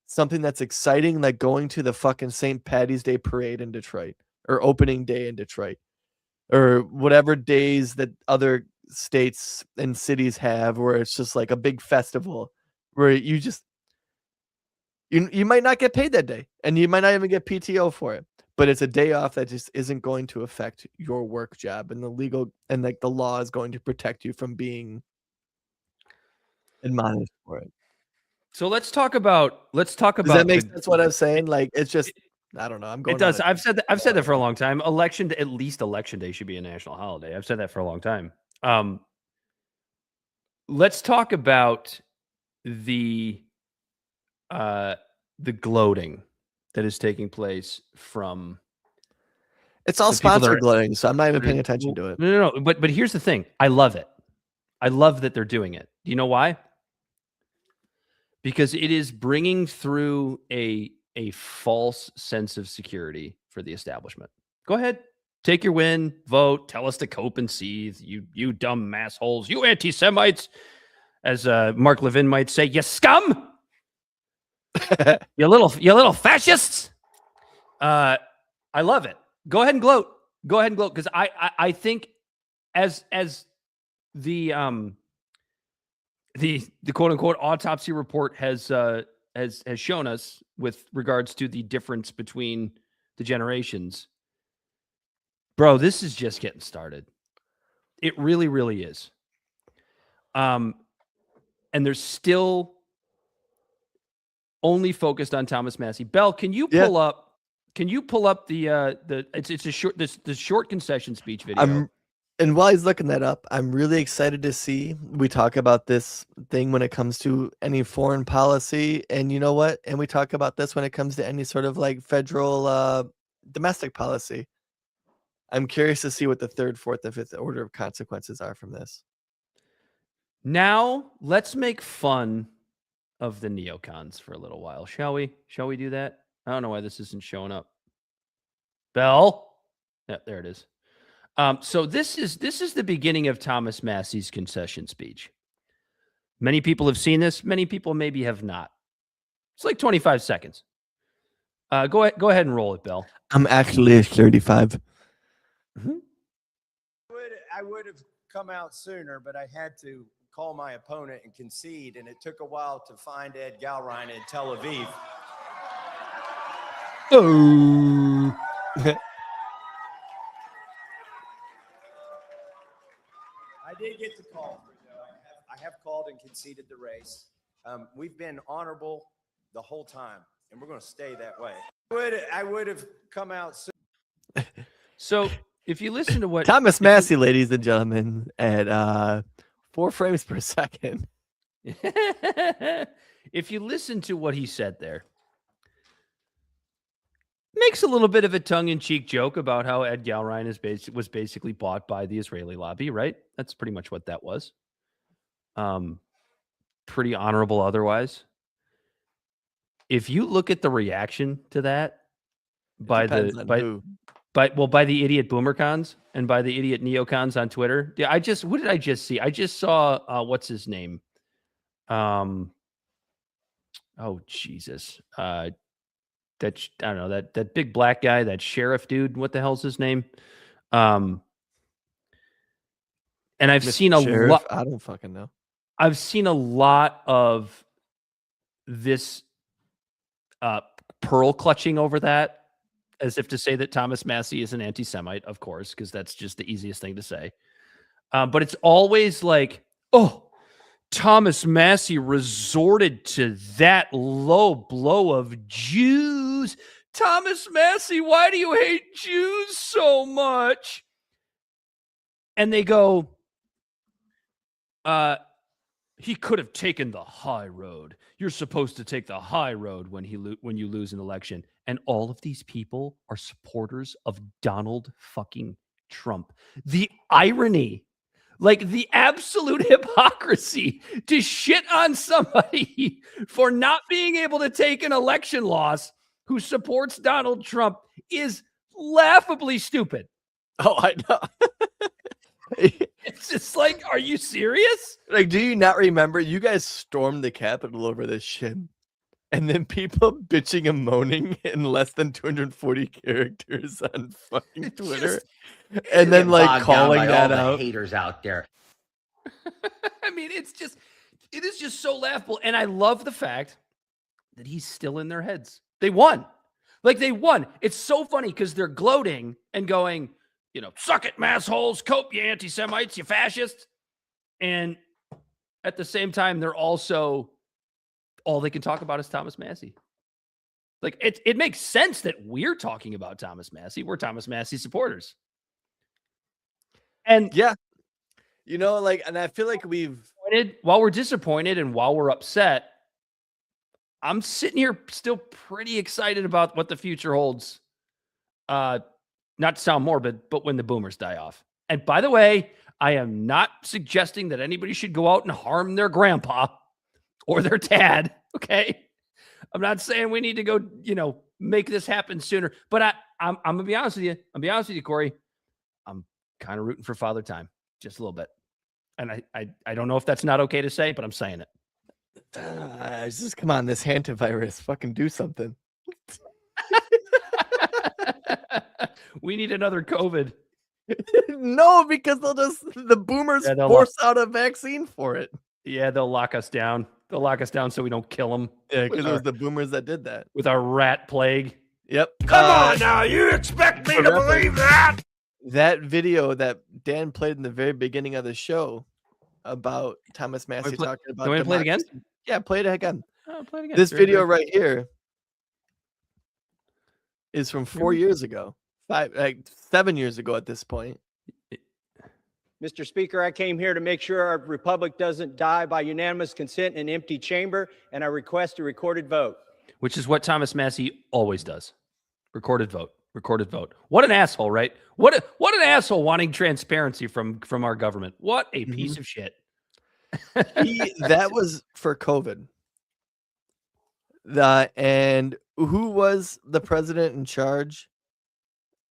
Speaker 4: something that's exciting, like going to the fucking St. Patty's Day parade in Detroit or opening day in Detroit or whatever days that other states and cities have where it's just like a big festival where you just you might not get paid that day and you might not even get PTO for it, but it's a day off that just isn't going to affect your work job, and the legal and like the law is going to protect you from being admonished for it.
Speaker 1: So let's talk about.
Speaker 4: Does that make sense what I'm saying? Like it's just I don't know. I'm going.
Speaker 1: It does. I've said that for a long time. Election day should be a national holiday. I've said that for a long time. Let's talk about the gloating that is taking place from.
Speaker 4: It's all
Speaker 1: the people that
Speaker 4: sponsored
Speaker 1: are-
Speaker 4: gloating, so I'm not even paying attention to it.
Speaker 1: No. But here's the thing. I love it. I love that they're doing it. Do you know why? Because it is bringing through a false sense of security for the establishment. Go ahead. Take your win, vote, tell us to cope and seethe, you dumb massholes, you anti-Semites, as Mark Levin might say, you scum, you little fascists. I love it. Go ahead and gloat. Because I think as the quote unquote autopsy report has shown us with regards to the difference between the generations. Bro, this is just getting started. It really, really is. And they're still only focused on Thomas Massie. Bell, can you pull up? Can you pull up the it's a short the short concession speech video?
Speaker 4: And while he's looking that up, I'm really excited to see we talk about this thing when it comes to any foreign policy. And you know what? And we talk about this when it comes to any sort of like federal domestic policy. I'm curious to see what the third, fourth, and fifth order of consequences are from this.
Speaker 1: Now, let's make fun of the neocons for a little while, shall we? Shall we do that? I don't know why this isn't showing up. Bell? Yeah, there it is. So this is the beginning of Thomas Massie's concession speech. Many people have seen this. Many people maybe have not. It's like 25 seconds. Go ahead and roll it, Bell.
Speaker 4: I'm actually 35.
Speaker 1: Mm-hmm.
Speaker 3: I would have come out sooner, but I had to call my opponent and concede, and it took a while to find Ed Gelrein in Tel Aviv.
Speaker 1: Oh.
Speaker 3: I did get the call. I have called and conceded the race. We've been honorable the whole time, and we're going to stay that way. I would have come out soon.
Speaker 1: So if you listen to what
Speaker 4: Thomas Massie, ladies and gentlemen, at 4 frames per second.
Speaker 1: If you listen to what he said there, makes a little bit of a tongue-in-cheek joke about how Ed Gelrein was basically bought by the Israeli lobby, right? That's pretty much what that was. Pretty honorable otherwise. If you look at the reaction to that by the idiot boomercons and by the idiot neocons on Twitter. Yeah, what did I just see? I just saw what's his name? Oh Jesus. I don't know, that big black guy, that sheriff dude, what the hell's his name? And I've seen a lot.
Speaker 4: I don't fucking know.
Speaker 1: I've seen a lot of this pearl clutching over that, as if to say that Thomas Massie is an anti-Semite, of course, because that's just the easiest thing to say. But it's always like, oh, Thomas Massie resorted to that low blow of Jews. Thomas Massie, why do you hate Jews so much? And they go, he could have taken the high road. You're supposed to take the high road when you lose an election. And all of these people are supporters of Donald fucking Trump. The irony, like the absolute hypocrisy to shit on somebody for not being able to take an election loss who supports Donald Trump is laughably stupid.
Speaker 4: Oh, I know.
Speaker 1: It's just like, are you serious?
Speaker 4: Like, do you not remember? You guys stormed the Capitol over this shit. And then people bitching and moaning in less than 240 characters on fucking Twitter. And then like calling that out.
Speaker 2: Haters out there.
Speaker 1: I mean, it is just so laughable. And I love the fact that he's still in their heads. They won. Like they won. It's so funny because they're gloating and going, you know, suck it, massholes, cope, you anti-Semites, you fascists. And at the same time, they're also, all they can talk about is Thomas Massie. Like, it makes sense that we're talking about Thomas Massie. We're Thomas Massie supporters. And
Speaker 4: yeah, you know, like, and I feel like
Speaker 1: while we're disappointed and while we're upset, I'm sitting here still pretty excited about what the future holds. Not to sound morbid, but when the boomers die off. And by the way, I am not suggesting that anybody should go out and harm their grandpa or their dad. Okay. I'm not saying we need to go, make this happen sooner, but I'm going to be honest with you. I'm be honest with you, Corey. I'm kind of rooting for Father Time just a little bit. And I don't know if that's not okay to say, but I'm saying it.
Speaker 4: Just come on, this hantavirus, fucking do something.
Speaker 1: We need another COVID.
Speaker 4: No, because the boomers force out a vaccine for it.
Speaker 1: Yeah, they'll lock us down. They'll lock us down so we don't kill them.
Speaker 4: Yeah, because it was the boomers that did that.
Speaker 1: With our rat plague.
Speaker 4: Yep.
Speaker 6: Come on now, you expect me to believe that?
Speaker 4: that video that Dan played in the very beginning of the show about Thomas Massie talking about
Speaker 1: you want to play it again?
Speaker 4: democracy. Yeah, play it again.
Speaker 1: Oh, play it again.
Speaker 4: This
Speaker 1: Very,
Speaker 4: video
Speaker 1: very-
Speaker 4: right here is from 4 years ago, 7 years ago at this point.
Speaker 8: Mr. Speaker, I came here to make sure our republic doesn't die by unanimous consent in an empty chamber, and I request a recorded vote.
Speaker 1: Which is what Thomas Massie always does. Recorded vote. Recorded vote. What an asshole, right? What an asshole wanting transparency from our government. What a piece of shit.
Speaker 4: That was for COVID. And who was the president in charge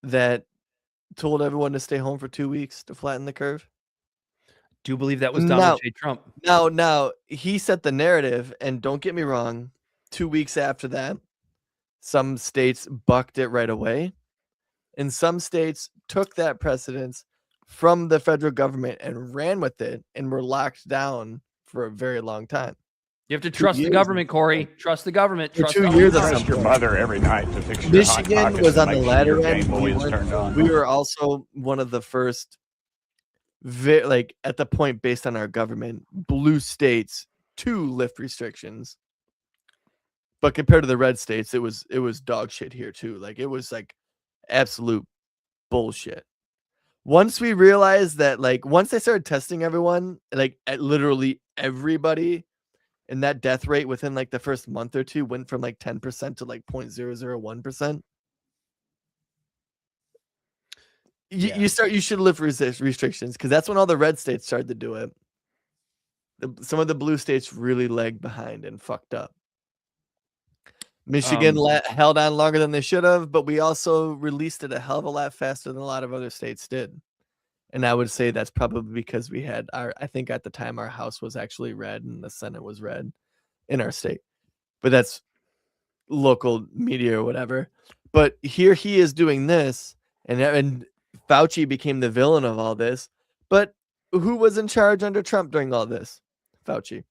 Speaker 4: that told everyone to stay home for 2 weeks to flatten the curve?
Speaker 1: Do you believe that was Donald J. Trump?
Speaker 4: Now he set the narrative, and don't get me wrong, 2 weeks after that, some states bucked it right away, and some states took that precedence from the federal government and ran with it and were locked down for a very long time.
Speaker 1: You have to trust the government, Corey. Trust the government. Trust
Speaker 4: 2 years.
Speaker 9: Trust your mother every night to fix your hot
Speaker 4: Michigan
Speaker 9: pockets
Speaker 4: was
Speaker 9: and
Speaker 4: on the
Speaker 9: make sure
Speaker 4: latter
Speaker 9: your
Speaker 4: end.
Speaker 9: Game Boy is turned on.
Speaker 4: We were also one of the first, like at the point based on our government, blue states to lift restrictions. But compared to the red states, it was dog shit here too. Like it was like absolute bullshit. Once we realized that, like once they started testing everyone, like at literally everybody, and that death rate within like the first month or two went from like 10% to like 0.001%. You should lift restrictions, because that's when all the red states started to do it. Some of the blue states really lagged behind and fucked up. Michigan held on longer than they should have, but we also released it a hell of a lot faster than a lot of other states did. And I would say that's probably because we had I think at the time our House was actually red and the Senate was red in our state. But that's local media or whatever. But here he is doing this, and Fauci became the villain of all this. But who was in charge under Trump during all this? Fauci.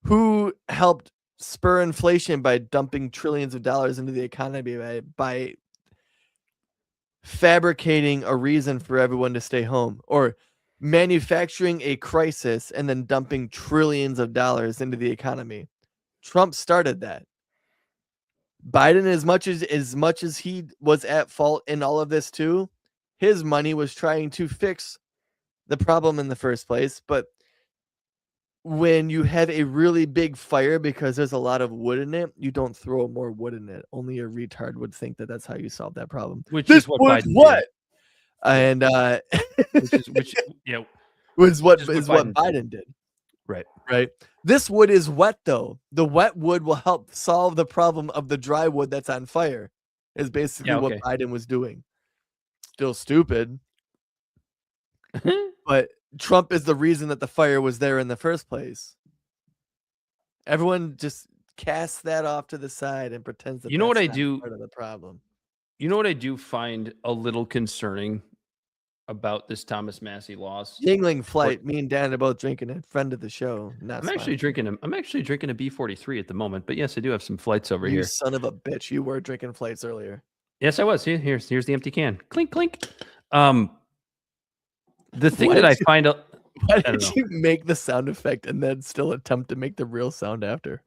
Speaker 4: Who helped spur inflation by dumping trillions of dollars into the economy by fabricating a reason for everyone to stay home, or manufacturing a crisis and then dumping trillions of dollars into the economy? Trump started that. Biden, as much as he was at fault in all of this too, his money was trying to fix the problem in the first place. But when you have a really big fire because there's a lot of wood in it, you don't throw more wood in it. Only a retard would think that that's how you solve that problem.
Speaker 1: Which is what Biden did.
Speaker 4: And was what Biden did. Right. This wood is wet though. The wet wood will help solve the problem of the dry wood that's on fire. Is basically what Biden was doing. Still stupid. But Trump is the reason that the fire was there in the first place. Everyone just casts that off to the side and pretends that
Speaker 1: what I
Speaker 4: not
Speaker 1: do
Speaker 4: part of the problem.
Speaker 1: You know what I do find a little concerning about this Thomas Massie loss?
Speaker 4: Yingling flight. Me and Dan are both drinking it. Friend of the show.
Speaker 1: I'm actually drinking a B43 at the moment, but yes, I do have some flights over here.
Speaker 4: You son of a bitch! You were drinking flights earlier.
Speaker 1: Yes, I was. Here's the empty can. Clink clink. The thing that I find out.
Speaker 4: Why did you make the sound effect and then still attempt to make the real sound after?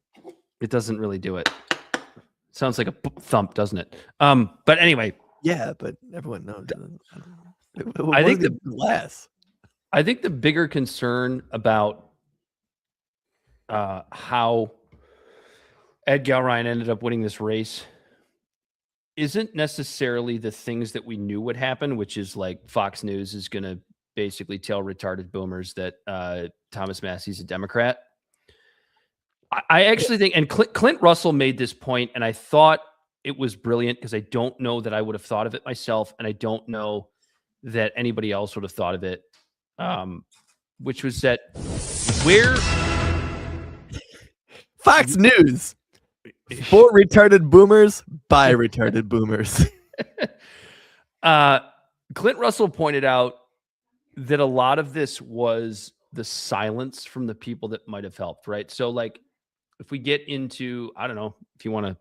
Speaker 1: It doesn't really do it. Sounds like a thump, doesn't it? But anyway.
Speaker 4: Yeah, but everyone knows.
Speaker 1: I think the bigger concern about how Ed Gelrein ended up winning this race isn't necessarily the things that we knew would happen, which is like Fox News is going to basically tell retarded boomers that Thomas Massie's a Democrat. I actually think, and Clint Russell made this point, and I thought it was brilliant because I don't know that I would have thought of it myself, and I don't know that anybody else would have thought of it, which was that where
Speaker 4: Fox News for retarded boomers by retarded boomers.
Speaker 1: Clint Russell pointed out that a lot of this was the silence from the people that might have helped, right? So like if we get into, I don't know if you want to,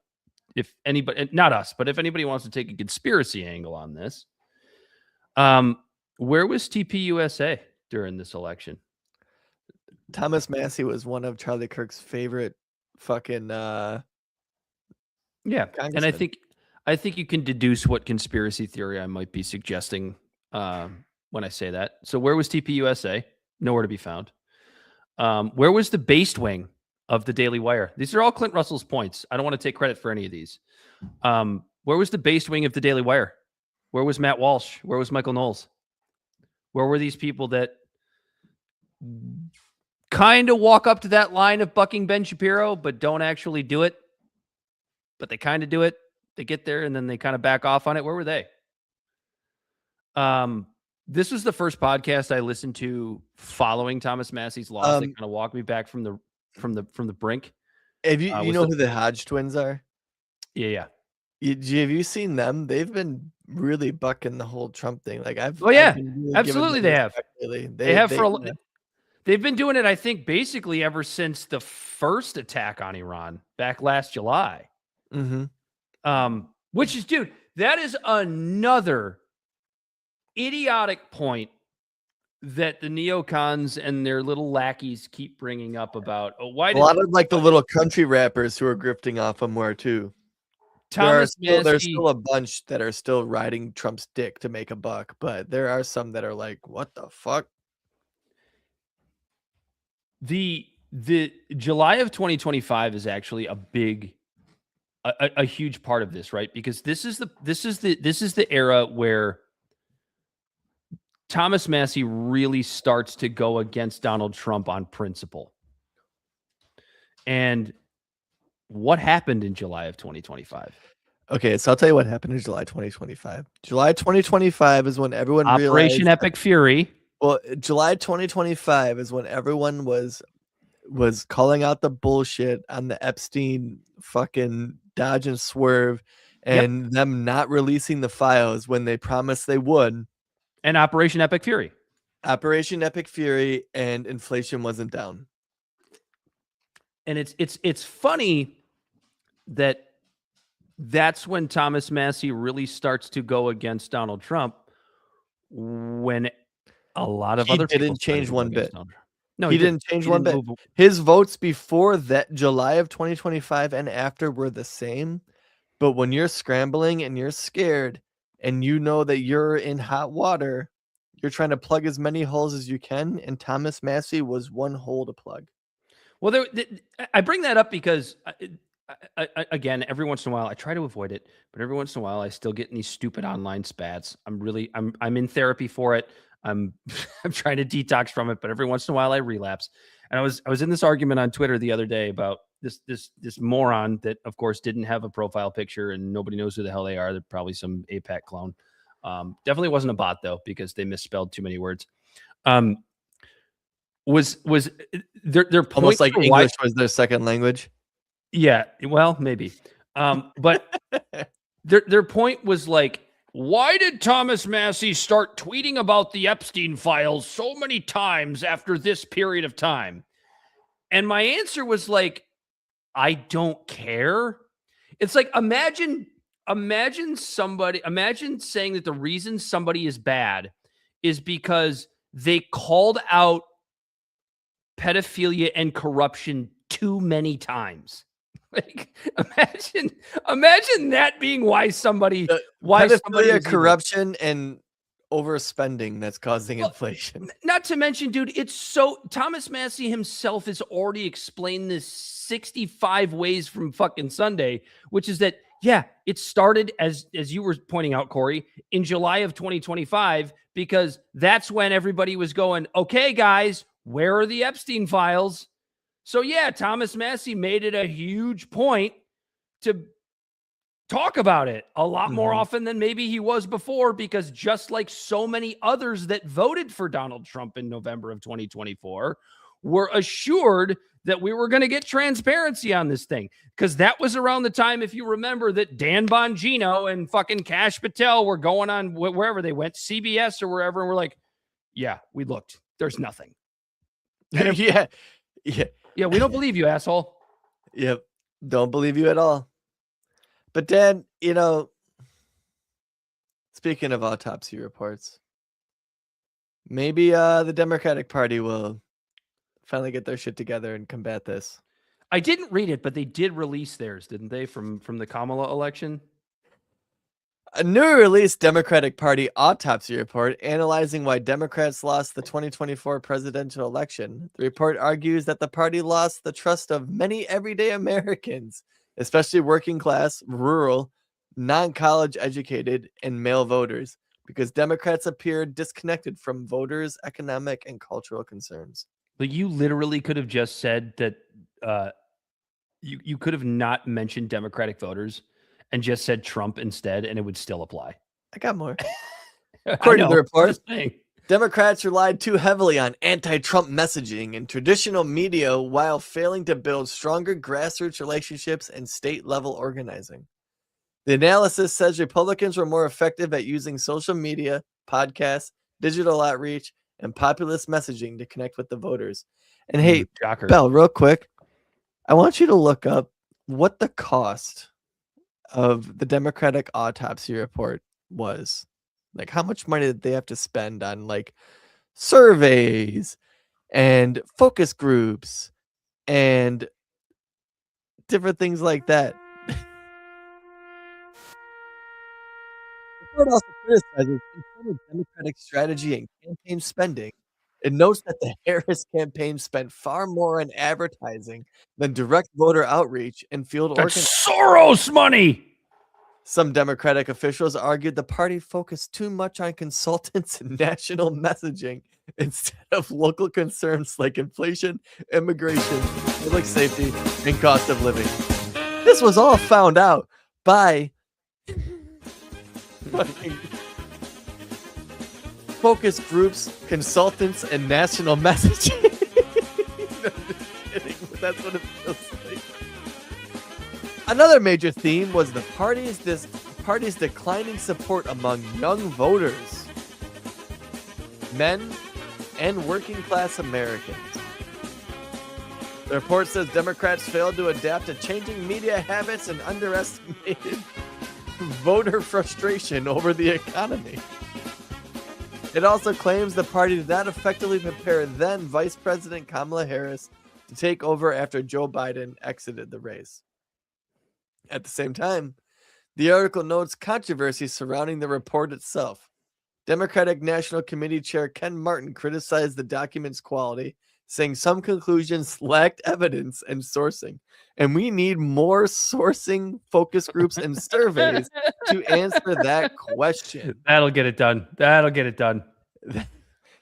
Speaker 1: if anybody, not us, but if anybody wants to take a conspiracy angle on this, Where was TPUSA during this election?
Speaker 4: Thomas Massie was one of Charlie Kirk's favorite fucking
Speaker 1: Yeah, and
Speaker 4: congressmen.
Speaker 1: I think you can deduce what conspiracy theory I might be suggesting when I say that. So where was TPUSA? Nowhere to be found. Where was the based wing of the Daily Wire? These are all Clint Russell's points. I don't want to take credit for any of these. Where was the based wing of the Daily Wire? Where was Matt Walsh? Where was Michael Knowles? Where were these people that kind of walk up to that line of bucking Ben Shapiro, but don't actually do it? But they kind of do it. They get there and then they kind of back off on it. Where were they? This was the first podcast I listened to following Thomas Massie's loss. They kind of walked me back from the brink.
Speaker 4: Have you you know who the Hodge twins are?
Speaker 1: Yeah.
Speaker 4: Have you seen them? They've been really bucking the whole Trump thing. Like I've
Speaker 1: really
Speaker 4: absolutely
Speaker 1: they have.
Speaker 4: Really.
Speaker 1: They have they've been doing it, I think, basically ever since the first attack on Iran back last July.
Speaker 4: Mm-hmm.
Speaker 1: Which is, dude, that is another idiotic point that the neocons and their little lackeys keep bringing up about. Oh, why?
Speaker 4: A lot of like the little country rappers who are grifting off him were too.
Speaker 1: Thomas Massie,
Speaker 4: there's still a bunch that are still riding Trump's dick to make a buck, but there are some that are like, what the fuck?
Speaker 1: The July of 2025 is actually a huge part of this, right? Because this is the era where Thomas Massie really starts to go against Donald Trump on principle. And what happened in July of 2025?
Speaker 4: Okay, so I'll tell you what happened in July 2025. July 2025 is when everyone
Speaker 1: Operation Epic Fury.
Speaker 4: Well, July 2025 is when everyone was calling out the bullshit on the Epstein fucking dodge and swerve and them not releasing the files when they promised they would.
Speaker 1: And Operation Epic Fury.
Speaker 4: Operation Epic Fury, and inflation wasn't down.
Speaker 1: And it's funny that's when Thomas Massie really starts to go against Donald Trump, when a lot of other people
Speaker 4: didn't change one bit.
Speaker 1: No,
Speaker 4: he didn't change one bit. His votes before that July of 2025 and after were the same. But when you're scrambling and you're scared and you know that you're in hot water, you're trying to plug as many holes as you can. And Thomas Massie was one hole to plug.
Speaker 1: Well, I bring that up because, again, every once in a while, I try to avoid it, but every once in a while, I still get in these stupid online spats. I'm in therapy for it. I'm trying to detox from it, but every once in a while, I relapse. And I was in this argument on Twitter the other day about this moron that, of course, didn't have a profile picture and nobody knows who the hell they are. They're probably some AIPAC clone. Definitely wasn't a bot though, because they misspelled too many words. Was their point
Speaker 4: almost like English was their second language?
Speaker 1: Yeah, well, maybe. But their point was like, why did Thomas Massie start tweeting about the Epstein files so many times after this period of time? And my answer was like, I don't care. It's like, imagine saying that the reason somebody is bad is because they called out pedophilia and corruption too many times. Like, imagine that being why somebody
Speaker 4: pedophilia, corruption, and overspending that's causing inflation.
Speaker 1: Not to mention, dude, it's so Thomas Massie himself has already explained this 65 ways from fucking Sunday, which is that, yeah, it started as you were pointing out, Corey, in July of 2025, because that's when everybody was going, okay, guys, where are the Epstein files? So yeah, Thomas Massie made it a huge point to talk about it a lot more often than maybe he was before, because just like so many others that voted for Donald Trump in November of 2024 were assured that we were going to get transparency on this thing, because that was around the time, if you remember, that Dan Bongino and fucking Kash Patel were going on wherever they went, CBS or wherever, and we're like, yeah, we looked. There's nothing.
Speaker 4: Yeah,
Speaker 1: we don't believe you, asshole.
Speaker 4: Yep, don't believe you at all. But Dan, it's Speaking of autopsy reports, maybe the Democratic Party will finally get their shit together and combat this.
Speaker 1: I didn't read it, but they did release theirs, didn't they, from the Kamala election?
Speaker 4: A newly released Democratic Party autopsy report analyzing why Democrats lost the 2024 presidential election. The report argues that the party lost the trust of many everyday Americans, especially working class, rural, non-college educated, and male voters, because Democrats appeared disconnected from voters' economic and cultural concerns.
Speaker 1: But you literally could have just said that you could have not mentioned Democratic voters and just said Trump instead, and it would still apply.
Speaker 4: I got more. According to the report, Democrats relied too heavily on anti-Trump messaging and traditional media while failing to build stronger grassroots relationships and state-level organizing. The analysis says Republicans were more effective at using social media, podcasts, digital outreach, and populist messaging to connect with the voters. And hey,
Speaker 1: Shocker.
Speaker 4: Bell, real quick, I want you to look up what the cost of the Democratic autopsy report was. Like, how much money did they have to spend on like surveys and focus groups and different things like that. The report also criticizes internal Democratic strategy and campaign spending. It notes that the Harris campaign spent far more on advertising than direct voter outreach and field organizing.
Speaker 1: Soros money!
Speaker 4: Some Democratic officials argued the party focused too much on consultants and national messaging instead of local concerns like inflation, immigration, public safety, and cost of living. This was all found out by focus groups, consultants, and national messaging. No, just kidding, but that's what it feels like. Another major theme was the party's declining support among young voters, men, and working class Americans. The report says Democrats failed to adapt to changing media habits and underestimated voter frustration over the economy. It also claims the party did not effectively prepare then Vice President Kamala Harris to take over after Joe Biden exited the race. At the same time, the article notes controversy surrounding the report itself. Democratic National Committee Chair Ken Martin criticized the document's quality, saying some conclusions lacked evidence and sourcing, and we need more sourcing, focus groups, and surveys to answer that question.
Speaker 1: That'll get it done. That'll get it done.
Speaker 4: The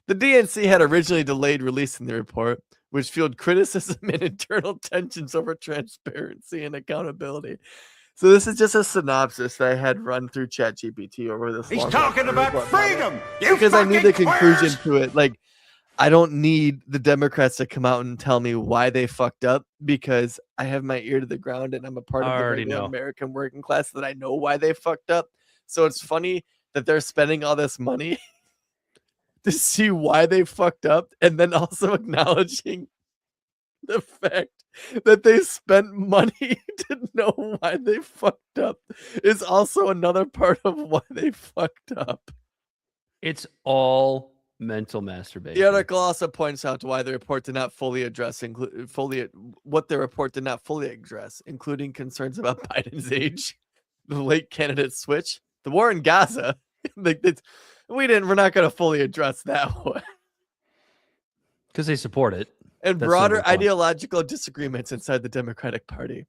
Speaker 4: DNC had originally delayed releasing the report, which fueled criticism and internal tensions over transparency and accountability. So this is just a synopsis that I had run through ChatGPT over this.
Speaker 6: He's talking about freedom.
Speaker 4: Because I need the conclusion to it. Like, I don't need the Democrats to come out and tell me why they fucked up, because I have my ear to the ground and I'm a part of the regular American working class that I know why they fucked up. So it's funny that they're spending all this money to see why they fucked up, and then also acknowledging the fact that they spent money to know why they fucked up is also another part of why they fucked up.
Speaker 1: It's all mental masturbation.
Speaker 4: The article also points out why the report did not fully address what the report did not fully address, including concerns about Biden's age, the late candidate switch, the war in Gaza. We're not going to fully address that one.
Speaker 1: Because they support it.
Speaker 4: And
Speaker 1: That's
Speaker 4: broader
Speaker 1: number one.
Speaker 4: ideological disagreements inside the Democratic Party.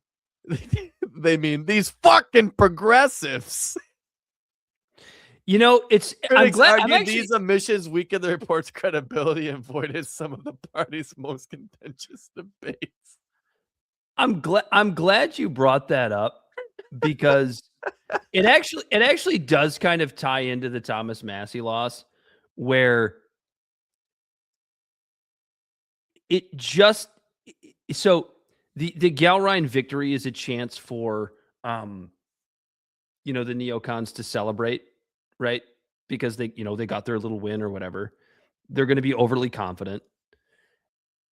Speaker 4: They mean these fucking progressives.
Speaker 1: You know, I'm glad
Speaker 4: these omissions weaken the report's credibility and voided some of the party's most contentious debates.
Speaker 1: I'm glad you brought that up, because it actually does kind of tie into the Thomas Massie loss, where it just so the Gelrein victory is a chance for the neocons to celebrate, right? Because they got their little win or whatever. They're going to be overly confident.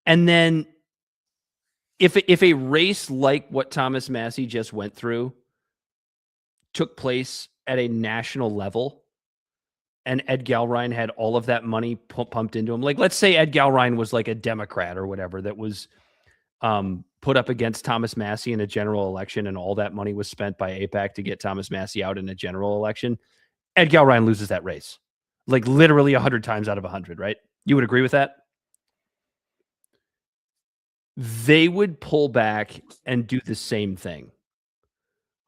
Speaker 1: And then if a race like what Thomas Massie just went through took place at a national level, and Ed Gelrein had all of that money pumped into him. Like, let's say Ed Gelrein was like a Democrat or whatever that was put up against Thomas Massie in a general election, and all that money was spent by AIPAC to get Thomas Massie out in a general election. Ed Gelrein loses that race, like literally 100 times out of 100, right? You would agree with that? They would pull back and do the same thing.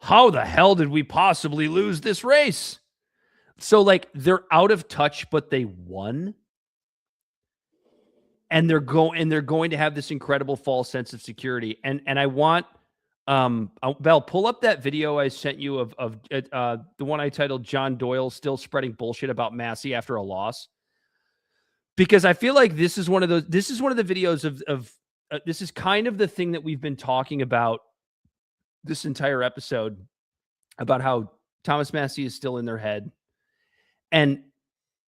Speaker 1: How the hell did we possibly lose this race? So, like, they're out of touch, but they won. And they're going to have this incredible false sense of security. And I want Belle, pull up that video I sent you of the one I titled John Doyle Still Spreading Bullshit About Massie After a Loss. Because I feel like this is one of the videos of this is kind of the thing that we've been talking about this entire episode, about how Thomas Massie is still in their head. And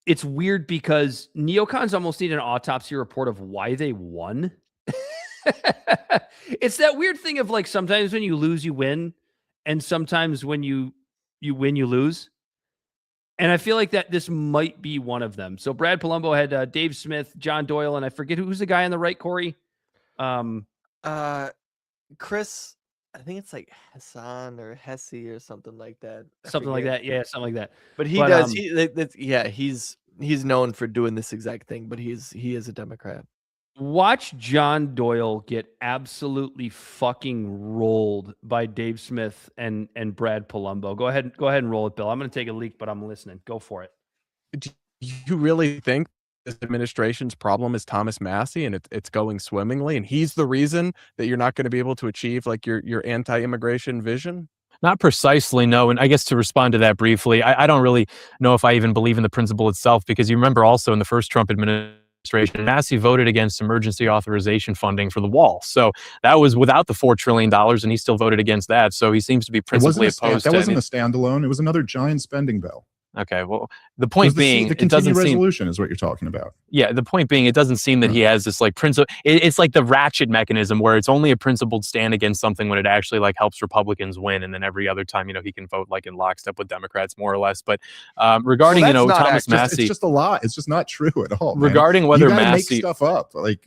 Speaker 1: it's weird because neocons almost need an autopsy report of why they won. It's that weird thing of like, sometimes when you lose, you win. And sometimes when you win, you lose. And I feel like that this might be one of them. So Brad Palumbo had Dave Smith, John Doyle, and I forget who's the guy on the right, Corey.
Speaker 4: Chris, I think it's like Hassan or Hesse or something like that.
Speaker 1: Something like that. Yeah, something like that.
Speaker 4: But he's known for doing this exact thing, but he is a Democrat.
Speaker 1: Watch John Doyle get absolutely fucking rolled by Dave Smith and Brad Palumbo. Go ahead and roll it, Bill. I'm going to take a leak, but I'm listening. Go for it.
Speaker 10: Do you really think this administration's problem is Thomas Massie and it's going swimmingly, and he's the reason that you're not going to be able to achieve like your anti-immigration vision?
Speaker 11: Not precisely, no. And I guess to respond to that briefly, I don't really know if I even believe in the principle itself, because you remember also in the first Trump administration, Massie voted against emergency authorization funding for the wall. So that was without the $4 trillion, and he still voted against that. So he seems to be principally opposed to it.
Speaker 12: That wasn't a standalone. It was another giant spending bill.
Speaker 11: Okay, well, the point being,
Speaker 12: the continued resolution is what you're talking about.
Speaker 11: Yeah, the point being, it doesn't seem that he has this like principle. It's like the ratchet mechanism where it's only a principled stand against something when it actually like helps Republicans win, and then every other time, he can vote like in lockstep with Democrats more or less. But regarding Thomas Massie,
Speaker 12: it's just a lie. It's just not true at all.
Speaker 11: Regarding
Speaker 12: man.
Speaker 11: whether
Speaker 12: you
Speaker 11: Massie
Speaker 12: make stuff up, like.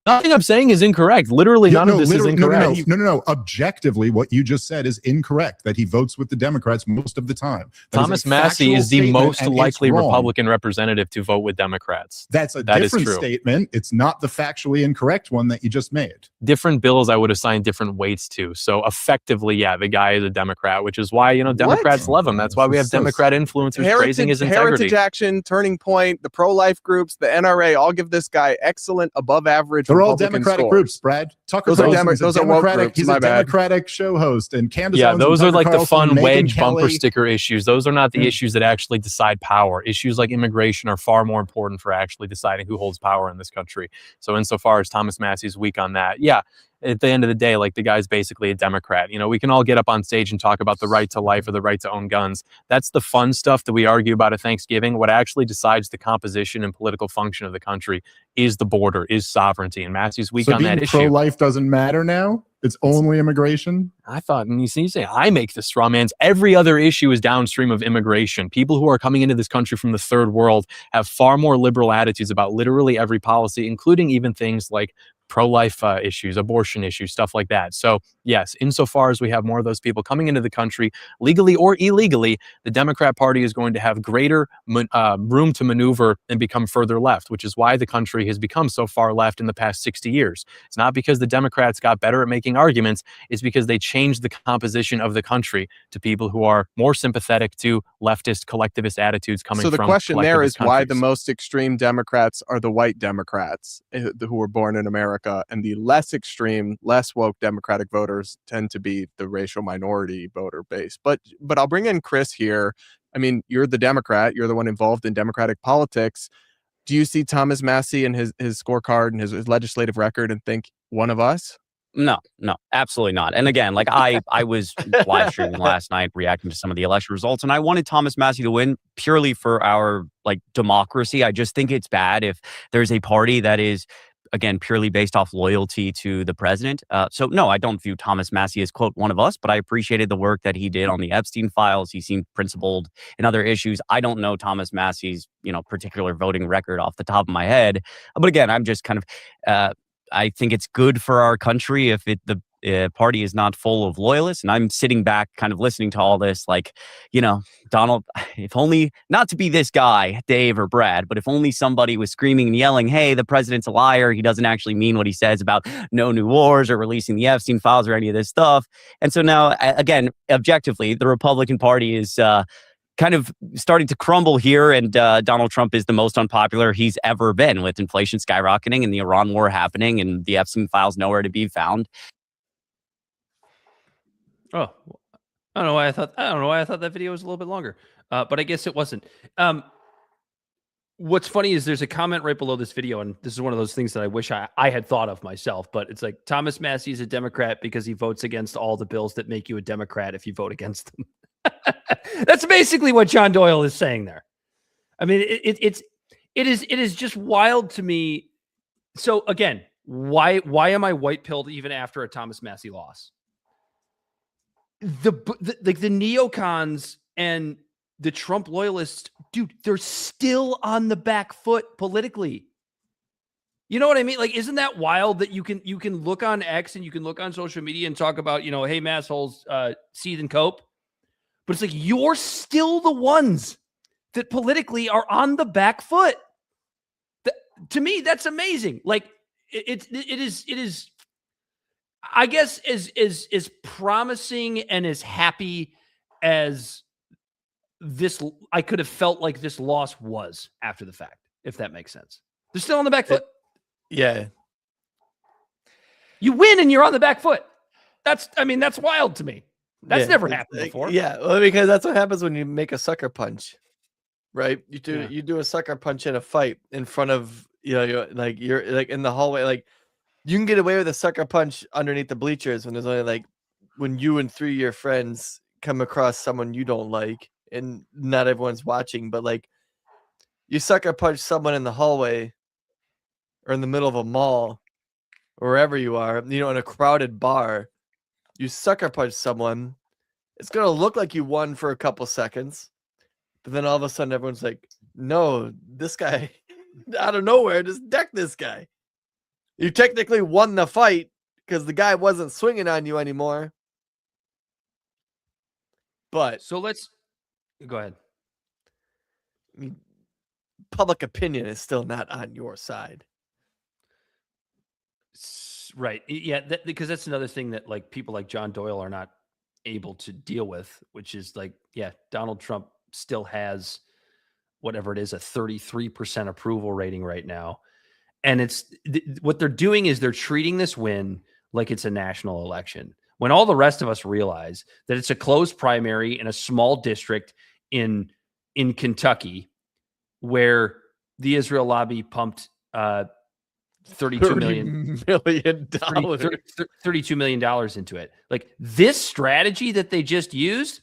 Speaker 11: Nothing I'm saying is incorrect. Literally, none of this is incorrect.
Speaker 12: No. Objectively, what you just said is incorrect, that he votes with the Democrats most of the time.
Speaker 11: Thomas Massie is the most likely Republican representative to vote with Democrats.
Speaker 12: That's a different statement. It's not the factually incorrect one that you just made.
Speaker 11: Different bills I would assign different weights to. So effectively, yeah, the guy is a Democrat, which is why, Democrats love him. That's why we have Democrat influencers praising his integrity.
Speaker 10: Heritage Action, Turning Point, the pro-life groups, the NRA, all give this guy excellent, above average.
Speaker 12: They're all Democratic groups, Brad. Tucker Carlson's a Democratic. He's a Democratic show host, and Candace.
Speaker 11: Yeah, those are like the fun
Speaker 12: Megyn
Speaker 11: wedge
Speaker 12: Kelly.
Speaker 11: bumper sticker issues. Those are not the issues that actually decide power. Issues like immigration are far more important for actually deciding who holds power in this country. So insofar as Thomas Massie's weak on that, yeah, at the end of the day, like, the guy's basically a Democrat. We can all get up on stage and talk about the right to life or the right to own guns. That's the fun stuff that we argue about at Thanksgiving. What actually decides the composition and political function of the country is the border, is sovereignty, and Massie's weak on that issue.
Speaker 12: So pro-life doesn't matter now? It's only immigration?
Speaker 11: I thought, and you say, I make the straw man's. Every other issue is downstream of immigration. People who are coming into this country from the third world have far more liberal attitudes about literally every policy, including even things like pro-life issues, abortion issues, stuff like that. So yes, insofar as we have more of those people coming into the country, legally or illegally, the Democrat Party is going to have greater room to maneuver and become further left, which is why the country has become so far left in the past 60 years. It's not because the Democrats got better at making arguments. It's because they changed the composition of the country to people who are more sympathetic to leftist, collectivist attitudes coming from.
Speaker 10: So the question there is why the
Speaker 11: countries.
Speaker 10: most extreme Democrats are the white Democrats who were born in America, and the less extreme, less woke Democratic voters tend to be the racial minority voter base. But I'll bring in Chris here. I mean, you're the Democrat. You're the one involved in Democratic politics. Do you see Thomas Massie and his scorecard and his legislative record and think one of us?
Speaker 13: No, absolutely not. And again, like I was live streaming last night, reacting to some of the election results, and I wanted Thomas Massie to win purely for our like democracy. I just think it's bad if there's a party that is again, purely based off loyalty to the president. So no, I don't view Thomas Massie as, quote, one of us, but I appreciated the work that he did on the Epstein files. He seemed principled in other issues. I don't know Thomas Massie's, particular voting record off the top of my head. But again, I'm just kind of, I think it's good for our country if the party is not full of loyalists. And I'm sitting back kind of listening to all this, like, Donald, if only, not to be this guy, Dave or Brad, but if only somebody was screaming and yelling, hey, the president's a liar. He doesn't actually mean what he says about no new wars or releasing the Epstein files or any of this stuff. And so now, again, objectively, the Republican Party is kind of starting to crumble here, and Donald Trump is the most unpopular he's ever been, with inflation skyrocketing and the Iran war happening and the Epstein files nowhere to be found.
Speaker 1: Oh, I don't know why I thought that video was a little bit longer, but I guess it wasn't. What's funny is there's a comment right below this video, and this is one of those things that I wish I had thought of myself, but it's like, Thomas Massie is a Democrat because he votes against all the bills that make you a Democrat if you vote against them. That's basically what John Doyle is saying there. I mean, it is just wild to me. So again, why am I white pilled even after a Thomas Massie loss? The neocons and the Trump loyalists, dude, they're still on the back foot politically. You know what I mean? Like, isn't that wild that you can look on X and you can look on social media and talk about, hey, massholes, seethe and cope. But it's like, you're still the ones that politically are on the back foot. To me, that's amazing. Like, it is. I guess as promising and as happy as this, I could have felt like this loss was after the fact, if that makes sense. They're still on the back foot.
Speaker 4: Yeah.
Speaker 1: You win and you're on the back foot. That's wild to me. That's never happened before.
Speaker 4: Yeah, well, because that's what happens when you make a sucker punch, right? You do a sucker punch in a fight in front of, you're like in the hallway, like, you can get away with a sucker punch underneath the bleachers when there's only like, when you and 3 of your friends come across someone you don't like and not everyone's watching, but like, you sucker punch someone in the hallway or in the middle of a mall or wherever you are, in a crowded bar, you sucker punch someone. It's going to look like you won for a couple seconds, but then all of a sudden everyone's like, no, this guy out of nowhere just decked this guy. You technically won the fight because the guy wasn't swinging on you anymore. But
Speaker 1: so let's go ahead.
Speaker 4: I mean, public opinion is still not on your side.
Speaker 1: Right. Yeah. Because that's another thing that like people like John Doyle are not able to deal with, which is like, yeah, Donald Trump still has whatever it is, a 33% approval rating right now. And what they're doing is they're treating this win like it's a national election, when all the rest of us realize that it's a closed primary in a small district in Kentucky, where the Israel lobby pumped $32 million into it. Like, this strategy that they just used,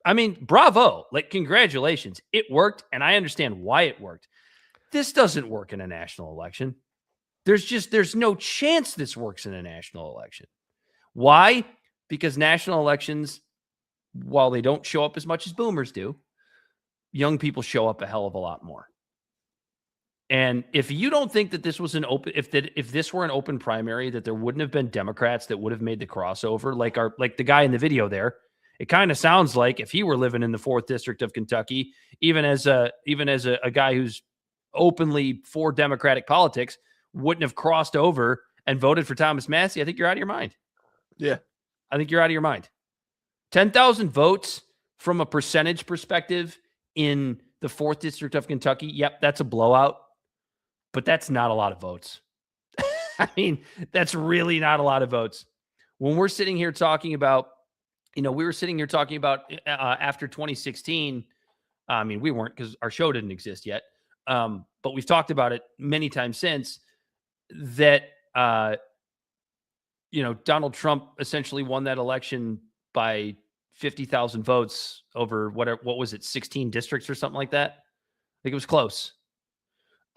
Speaker 1: I mean, bravo, like, congratulations. It worked, and I understand why it worked. This doesn't work in a national election. There's no chance this works in a national election. Why? Because national elections, while they don't show up as much as boomers do, young people show up a hell of a lot more. And if you don't think that this was if this were an open primary, that there wouldn't have been Democrats that would have made the crossover, like the guy in the video there, it kind of sounds like if he were living in the 4th district of Kentucky, even as a guy who's openly for Democratic politics, wouldn't have crossed over and voted for Thomas Massie. I think you're out of your mind.
Speaker 4: Yeah.
Speaker 1: I think you're out of your mind. 10,000 votes from a percentage perspective in the 4th district of Kentucky. Yep. That's a blowout, but that's not a lot of votes. I mean, that's really not a lot of votes. When we're sitting here talking about, we were sitting here talking about after 2016. I mean, we weren't, because our show didn't exist yet. But we've talked about it many times since, that, Donald Trump essentially won that election by 50,000 votes over what was it, 16 districts or something like that. I think it was close.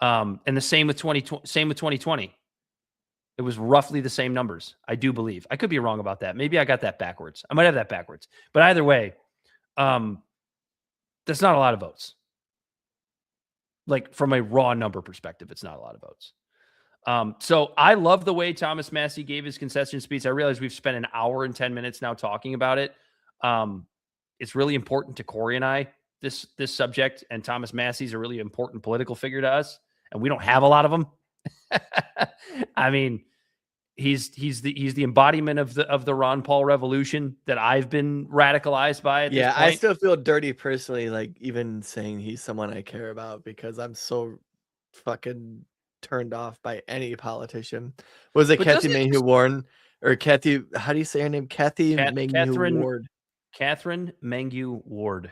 Speaker 1: And the same with 2020. It was roughly the same numbers, I do believe. I could be wrong about that. Maybe I got that backwards. I might have that backwards. But either way, that's not a lot of votes. Like from a raw number perspective, it's not a lot of votes. So I love the way Thomas Massie gave his concession speech. I realize we've spent an hour and 10 minutes now talking about it. It's really important to Corey and I, this subject, and Thomas Massie's a really important political figure to us, and we don't have a lot of them. I mean, he's the embodiment of the Ron Paul revolution that I've been radicalized by. At this point.
Speaker 4: I still feel dirty personally, like even saying he's someone I care about, because I'm so fucking turned off by any politician. Was it Kathy Mayhew Warren or Kathy? How do you say her name? Kathy Mayhew Ward.
Speaker 1: Catherine Mangue Ward.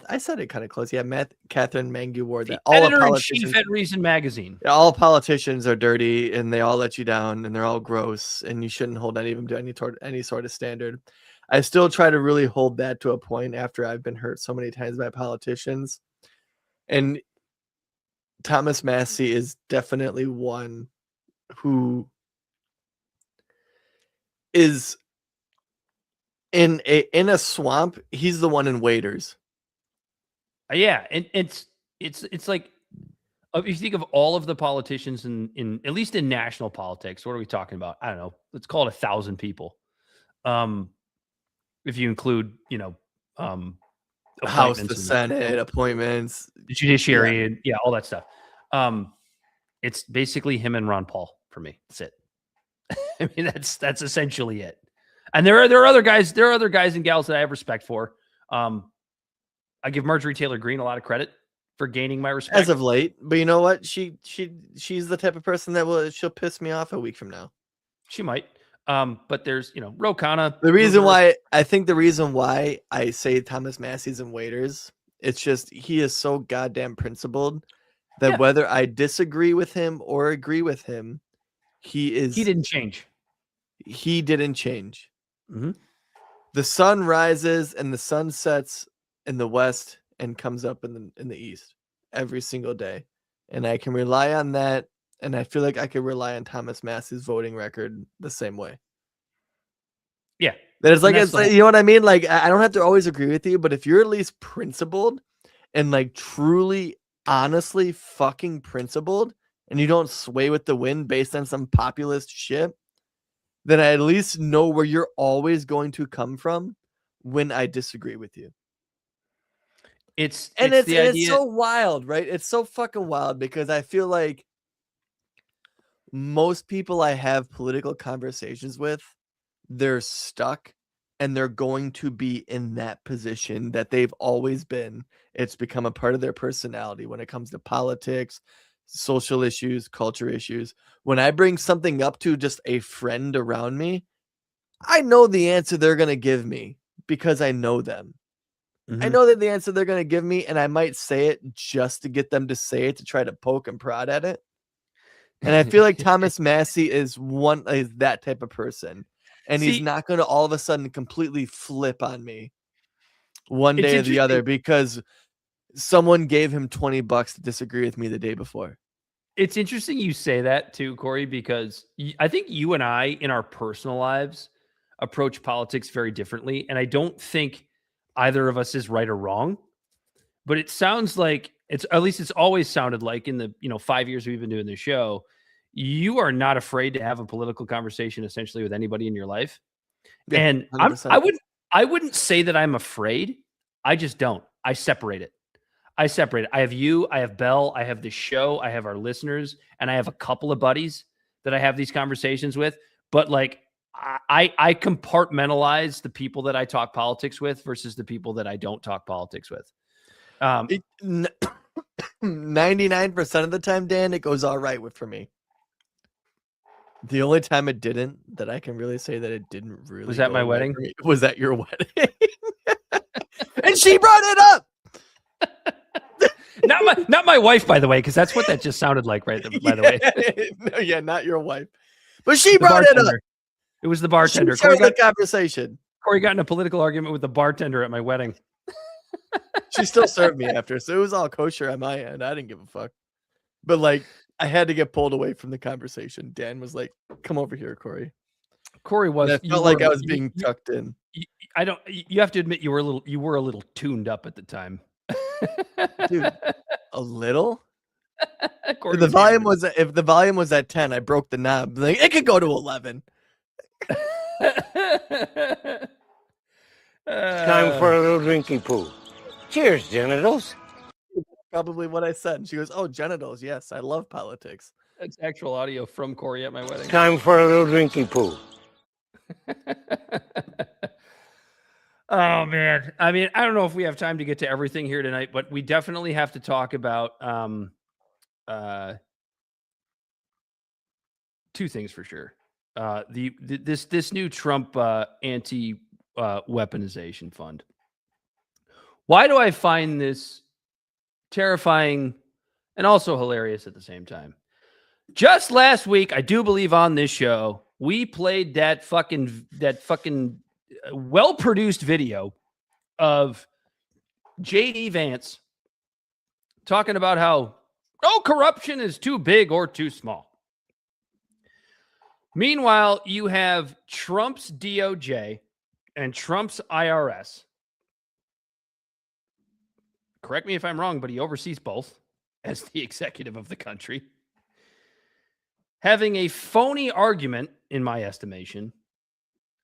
Speaker 4: I said it kind of close. Yeah, Catherine Mangue Ward.
Speaker 1: The editor-in-chief at Reason Magazine.
Speaker 4: All politicians are dirty, and they all let you down, and they're all gross, and you shouldn't hold any of them to any sort of standard. I still try to really hold that to a point after I've been hurt so many times by politicians. And Thomas Massie is definitely one who is in a swamp. He's the one in Waiters.
Speaker 1: Yeah, and it's like, if you think of all of the politicians in at least in national politics, what are we talking about? I don't know. Let's call it 1,000 people. If you include,
Speaker 4: House, the Senate, appointments,
Speaker 1: the judiciary, and all that stuff. It's basically him and Ron Paul for me. That's it. I mean, that's essentially it. And there are other guys. There are other guys and gals that I have respect for. I give Marjorie Taylor Greene a lot of credit for gaining my respect
Speaker 4: as of late. But you know what? She's the type of person that she'll piss me off a week from now.
Speaker 1: She might. But there's, Ro Khanna.
Speaker 4: The reason why I say Thomas Massie's in Waiters, it's just he is so goddamn principled that whether I disagree with him or agree with him, he
Speaker 1: didn't change.
Speaker 4: He didn't change.
Speaker 1: Mm-hmm.
Speaker 4: The sun rises and the sun sets in the west and comes up in the east every single day, and I can rely on that. And I feel like I could rely on Thomas Massie's voting record the same way.
Speaker 1: Yeah.
Speaker 4: That is like, you know what I mean? Like, I don't have to always agree with you, but if you're at least principled and like truly, honestly fucking principled, and you don't sway with the wind based on some populist shit, then I at least know where you're always going to come from when I disagree with you. It's so wild, right? It's so fucking wild because I feel like most people I have political conversations with, they're stuck and they're going to be in that position that they've always been. It's become a part of their personality when it comes to politics, social issues, culture issues. When I bring something up to just a friend around me, I know the answer they're going to give me because I know them. Mm-hmm. I know that the answer they're going to give me, and I might say it just to get them to say it, to try to poke and prod at it. And I feel like Thomas Massie is that type of person. And he's not going to all of a sudden completely flip on me one day or the other because someone gave him $20 to disagree with me the day before.
Speaker 1: It's interesting you say that too, Corey, because I think you and I in our personal lives approach politics very differently. And I don't think either of us is right or wrong, but it sounds like it's always sounded like in the 5 years we've been doing this show, you are not afraid to have a political conversation essentially with anybody in your life. Yeah, and I wouldn't say that I'm afraid. I just don't. I separate it. I have you, I have Bell, I have the show, I have our listeners, and I have a couple of buddies that I have these conversations with. But like I compartmentalize the people that I talk politics with versus the people that I don't talk politics with.
Speaker 4: 99% of the time, Dan, it goes all right for me. The only time it didn't, that I can really say that it didn't really
Speaker 1: was at my wedding.
Speaker 4: Was at your wedding, and she brought it up.
Speaker 1: Not my wife, by the way, because that's what that just sounded like, right? By the way,
Speaker 4: no, not your wife, but she brought it up.
Speaker 1: It was the bartender.
Speaker 4: Corey got the conversation.
Speaker 1: Corey got in a political argument with the bartender at my wedding.
Speaker 4: She still served me after, so it was all kosher on my end. I didn't give a fuck. But like, I had to get pulled away from the conversation. Dan was like, "Come over here, Corey."
Speaker 1: Corey was.
Speaker 4: And I felt like I was being tucked in.
Speaker 1: I don't. You have to admit you were a little tuned up at the time,
Speaker 4: Dude. A little.
Speaker 1: Corey
Speaker 4: If the volume was at 10, I broke the knob. Like it could go to 11.
Speaker 14: Time for a little drinking pool. Cheers, genitals.
Speaker 4: Probably what I said. And she goes, "Oh, genitals. Yes, I love politics."
Speaker 1: That's actual audio from Corey at my wedding.
Speaker 14: Time for a little drinking pool.
Speaker 1: Oh man, I mean, I don't know if we have time to get to everything here tonight, but we definitely have to talk about two things for sure. This new Trump anti-weaponization fund. Why do I find this terrifying and also hilarious at the same time? Just last week, I do believe on this show, we played that fucking well-produced video of J.D. Vance talking about how no corruption is too big or too small. Meanwhile, you have Trump's DOJ and Trump's IRS. Correct me if I'm wrong, but he oversees both as the executive of the country. Having a phony argument, in my estimation,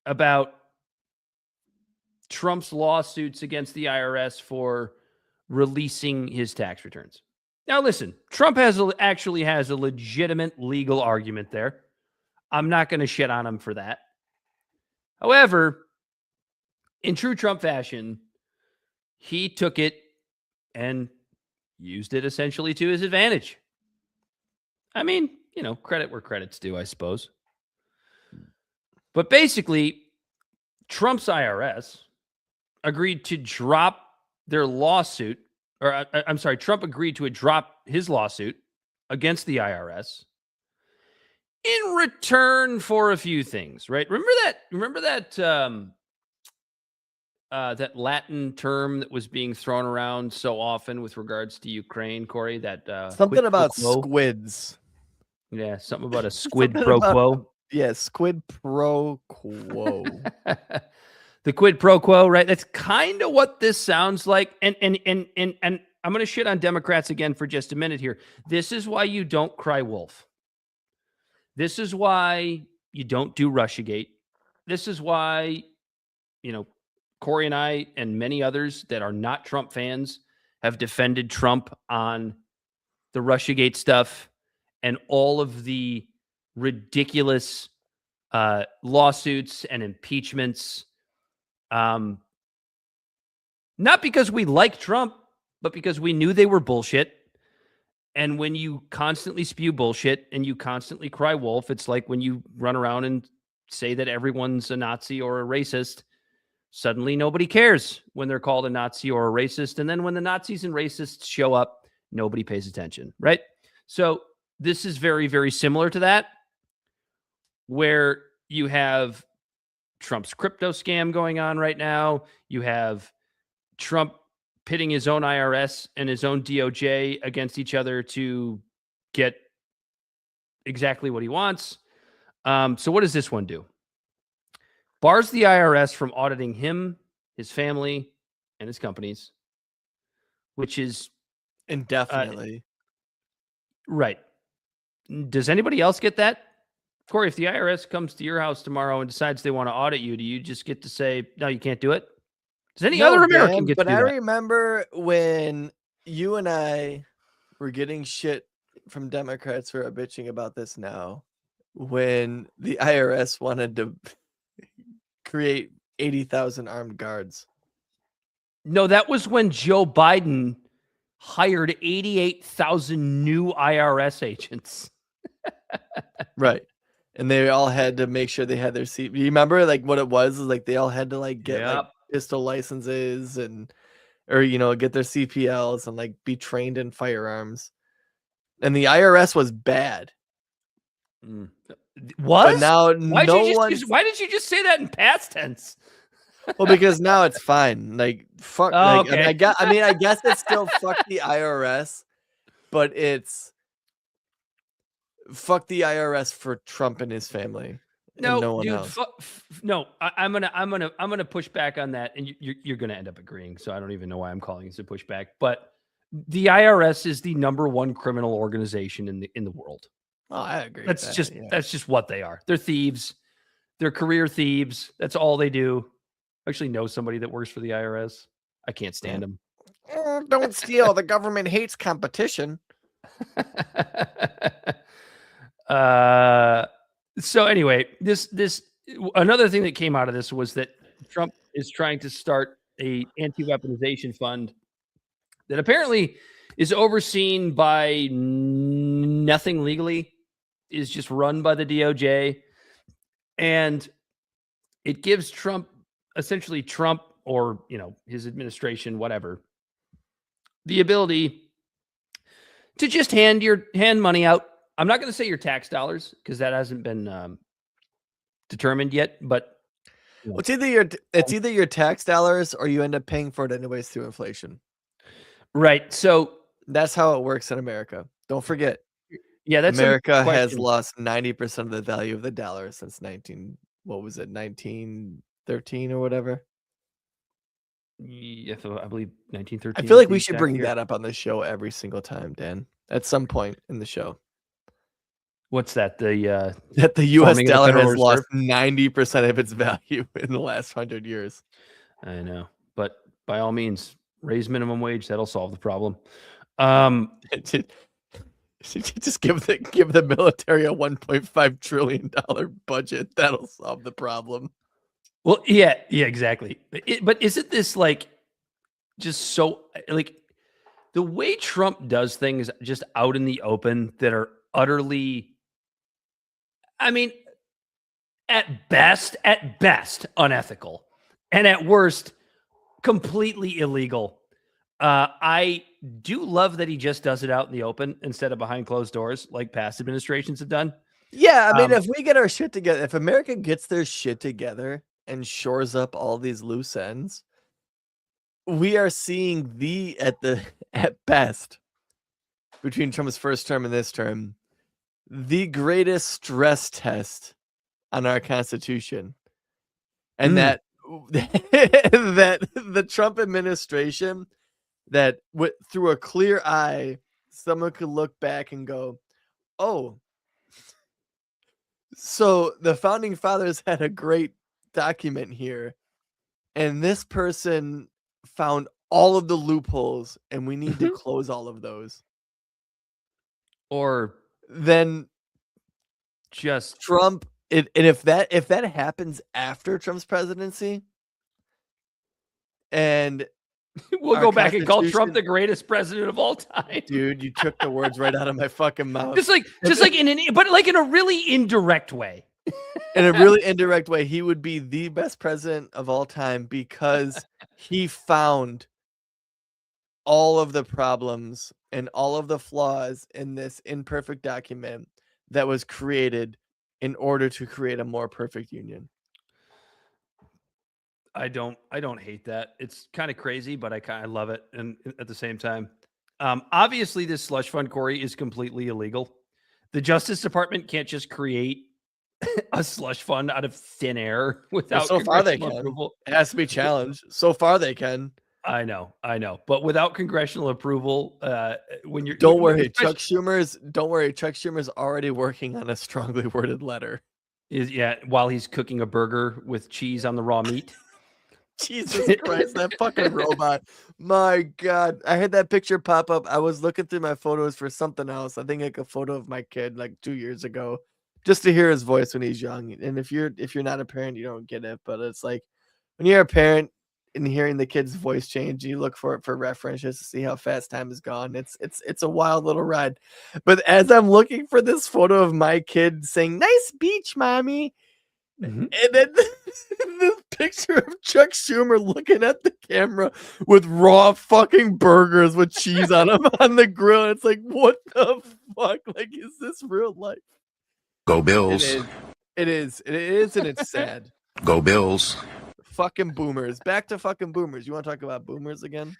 Speaker 1: about Trump's lawsuits against the IRS for releasing his tax returns. Now, listen, Trump actually has a legitimate legal argument there. I'm not going to shit on him for that. However, in true Trump fashion, he took it and used it essentially to his advantage. I mean, you know, credit where credit's due, I suppose. But basically, Trump's IRS agreed to drop their lawsuit, or I'm sorry, Trump agreed to drop his lawsuit against the IRS in return for a few things, right? Remember that that Latin term that was being thrown around so often with regards to Ukraine, Corey? That
Speaker 4: something about squids.
Speaker 1: Yeah, something about a squid pro quo.
Speaker 4: Yeah, squid pro quo.
Speaker 1: The quid pro quo, right? That's kind of what this sounds like. And I'm going to shit on Democrats again for just a minute here. This is why you don't cry wolf. This is why you don't do Russiagate. This is why, you know, Corey and I and many others that are not Trump fans have defended Trump on the Russiagate stuff and all of the ridiculous lawsuits and impeachments. Not because we like Trump, but because we knew they were bullshit. And when you constantly spew bullshit and you constantly cry wolf, it's like when you run around and say that everyone's a Nazi or a racist. Suddenly nobody cares when they're called a Nazi or a racist. And then when the Nazis and racists show up, nobody pays attention, right? So this is very, very similar to that, where you have Trump's crypto scam going on right now. You have Trump pitting his own IRS and his own DOJ against each other to get exactly what he wants. So what does this one do? Bars the IRS from auditing him, his family, and his companies, which is
Speaker 4: indefinitely.
Speaker 1: Right. Does anybody else get that? Corey, if the IRS comes to your house tomorrow and decides they want to audit you, do you just get to say, no, you can't do it? Does any other American get to do that?
Speaker 4: But I remember when you and I were getting shit from Democrats who are bitching about this now, when the IRS wanted to create 80,000 armed guards.
Speaker 1: No, that was when Joe Biden hired 88,000 new IRS agents.
Speaker 4: Right. And they all had to make sure they had their seat. You remember like what it was? Like they all had to like get like pistol licenses and, or, you know, get their CPLs and like be trained in firearms. And the IRS was bad.
Speaker 1: Was?
Speaker 4: But now
Speaker 1: why did you just say that in past tense?
Speaker 4: Well, because now it's fine. Like fuck.
Speaker 1: Oh,
Speaker 4: like,
Speaker 1: okay.
Speaker 4: I guess it's still fuck the IRS, but it's fuck the IRS for Trump and his family. No one
Speaker 1: dude,
Speaker 4: else.
Speaker 1: I'm gonna push back on that, and you're gonna end up agreeing. So I don't even know why I'm calling this a pushback. But the IRS is the #1 criminal organization in the world.
Speaker 4: Oh, I agree.
Speaker 1: That's just what they are. They're thieves. They're career thieves. That's all they do. I actually know somebody that works for the IRS. I can't stand them.
Speaker 4: Oh, don't steal. The government hates competition.
Speaker 1: So anyway, this another thing that came out of this was that Trump is trying to start a anti-weaponization fund that apparently is overseen by nothing legally, is just run by the DOJ, and it gives Trump or his administration, whatever, the ability to just hand money out. I'm not going to say your tax dollars because that hasn't been determined yet. But
Speaker 4: it's either your tax dollars or you end up paying for it anyways through inflation.
Speaker 1: Right. So
Speaker 4: that's how it works in America. Don't forget.
Speaker 1: Yeah, that's
Speaker 4: America has lost 90% of the value of the dollar since 1913 or whatever.
Speaker 1: Yeah, I believe 1913.
Speaker 4: I feel like we should bring that up on the show every single time, Dan. At some point in the show.
Speaker 1: What's that?
Speaker 4: That the U.S. dollar has lost 90% of its value in the last 100 years.
Speaker 1: I know, but by all means, raise minimum wage. That'll solve the problem.
Speaker 4: Just give the military a $1.5 trillion budget. That'll solve the problem.
Speaker 1: Well, yeah, exactly. But isn't this just so the way Trump does things just out in the open that are utterly, I mean, at best unethical, and at worst completely illegal. I do love that he just does it out in the open instead of behind closed doors like past administrations have done.
Speaker 4: Yeah, I mean, if we get our shit together, if America gets their shit together and shores up all these loose ends, we are seeing at best, between Trump's first term and this term, the greatest stress test on our Constitution. And that the Trump administration, that through a clear eye, someone could look back and go, oh, so the founding fathers had a great document here, and this person found all of the loopholes, and we need to close all of those.
Speaker 1: Or
Speaker 4: then
Speaker 1: just
Speaker 4: Trump, and if that happens after Trump's presidency, and
Speaker 1: we'll go back and call Trump the greatest president of all time.
Speaker 4: Dude, you took the words right out of my fucking mouth.
Speaker 1: Just like in a really indirect way.
Speaker 4: In a really indirect way, he would be the best president of all time because he found all of the problems and all of the flaws in this imperfect document that was created in order to create a more perfect union.
Speaker 1: I don't hate that. It's kind of crazy, but I kind of love it. And at the same time, obviously this slush fund, Corey, is completely illegal. The Justice Department can't just create a slush fund out of thin air without
Speaker 4: so far they can.
Speaker 1: approval.
Speaker 4: It has to be challenged. So far they can.
Speaker 1: I know. But without congressional approval, when you're
Speaker 4: Don't worry, Chuck Schumer's already working on a strongly worded letter.
Speaker 1: While he's cooking a burger with cheese on the raw meat.
Speaker 4: Jesus Christ, that fucking robot. My God. I had that picture pop up. I was looking through my photos for something else. I think a photo of my kid 2 years ago, just to hear his voice when he's young. And if you're not a parent, you don't get it. But it's like when you're a parent and hearing the kid's voice change, you look for it for reference just to see how fast time has gone. It's a wild little ride. But as I'm looking for this photo of my kid saying, "Nice beach, mommy," and then the picture of Chuck Schumer looking at the camera with raw fucking burgers with cheese on them on the grill. It's like, what the fuck? Is this real life?
Speaker 15: Go Bills.
Speaker 4: It is, and it's sad.
Speaker 15: Go Bills.
Speaker 4: Fucking boomers. Back to fucking boomers. You want to talk about boomers again?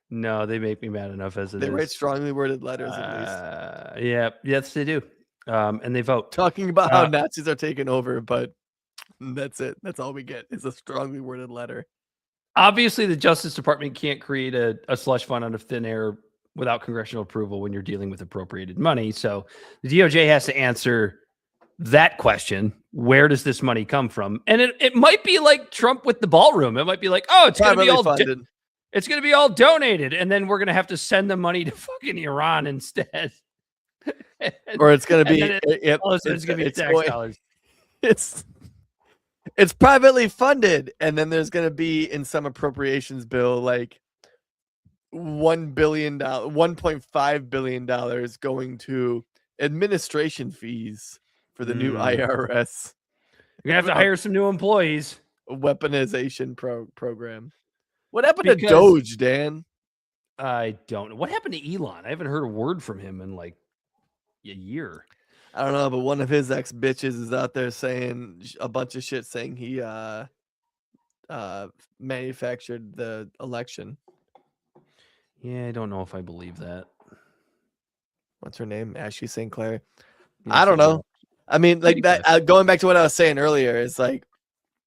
Speaker 1: No, they make me mad enough as it is.
Speaker 4: They write strongly worded letters at least.
Speaker 1: Yeah, yes, they do. and they vote.
Speaker 4: Talking about how Nazis are taking over, but that's it. That's all we get is a strongly worded letter.
Speaker 1: Obviously, the Justice Department can't create a slush fund out of thin air without congressional approval when you're dealing with appropriated money. So the DOJ has to answer that question. Where does this money come from? And it might be like Trump with the ballroom. It might be like, oh, it's going to be all funded. It's going to be all donated. And then we're going to have to send the money to fucking Iran instead.
Speaker 4: Or it's going to be,
Speaker 1: it's going to be tax dollars.
Speaker 4: It's privately funded, and then there's going to be in some appropriations bill like $1.5 billion going to administration fees for the new IRS.
Speaker 1: You're gonna have to hire some new employees.
Speaker 4: Weaponization program. What happened to Doge, Dan?
Speaker 1: I don't know. What happened to Elon? I haven't heard a word from him in like a year.
Speaker 4: I don't know, but one of his ex bitches is out there saying a bunch of shit, saying he manufactured the election.
Speaker 1: Yeah, I don't know if I believe that.
Speaker 4: What's her name? Ashley St. Clair. I don't know. I mean, like that. Going back to what I was saying earlier, is like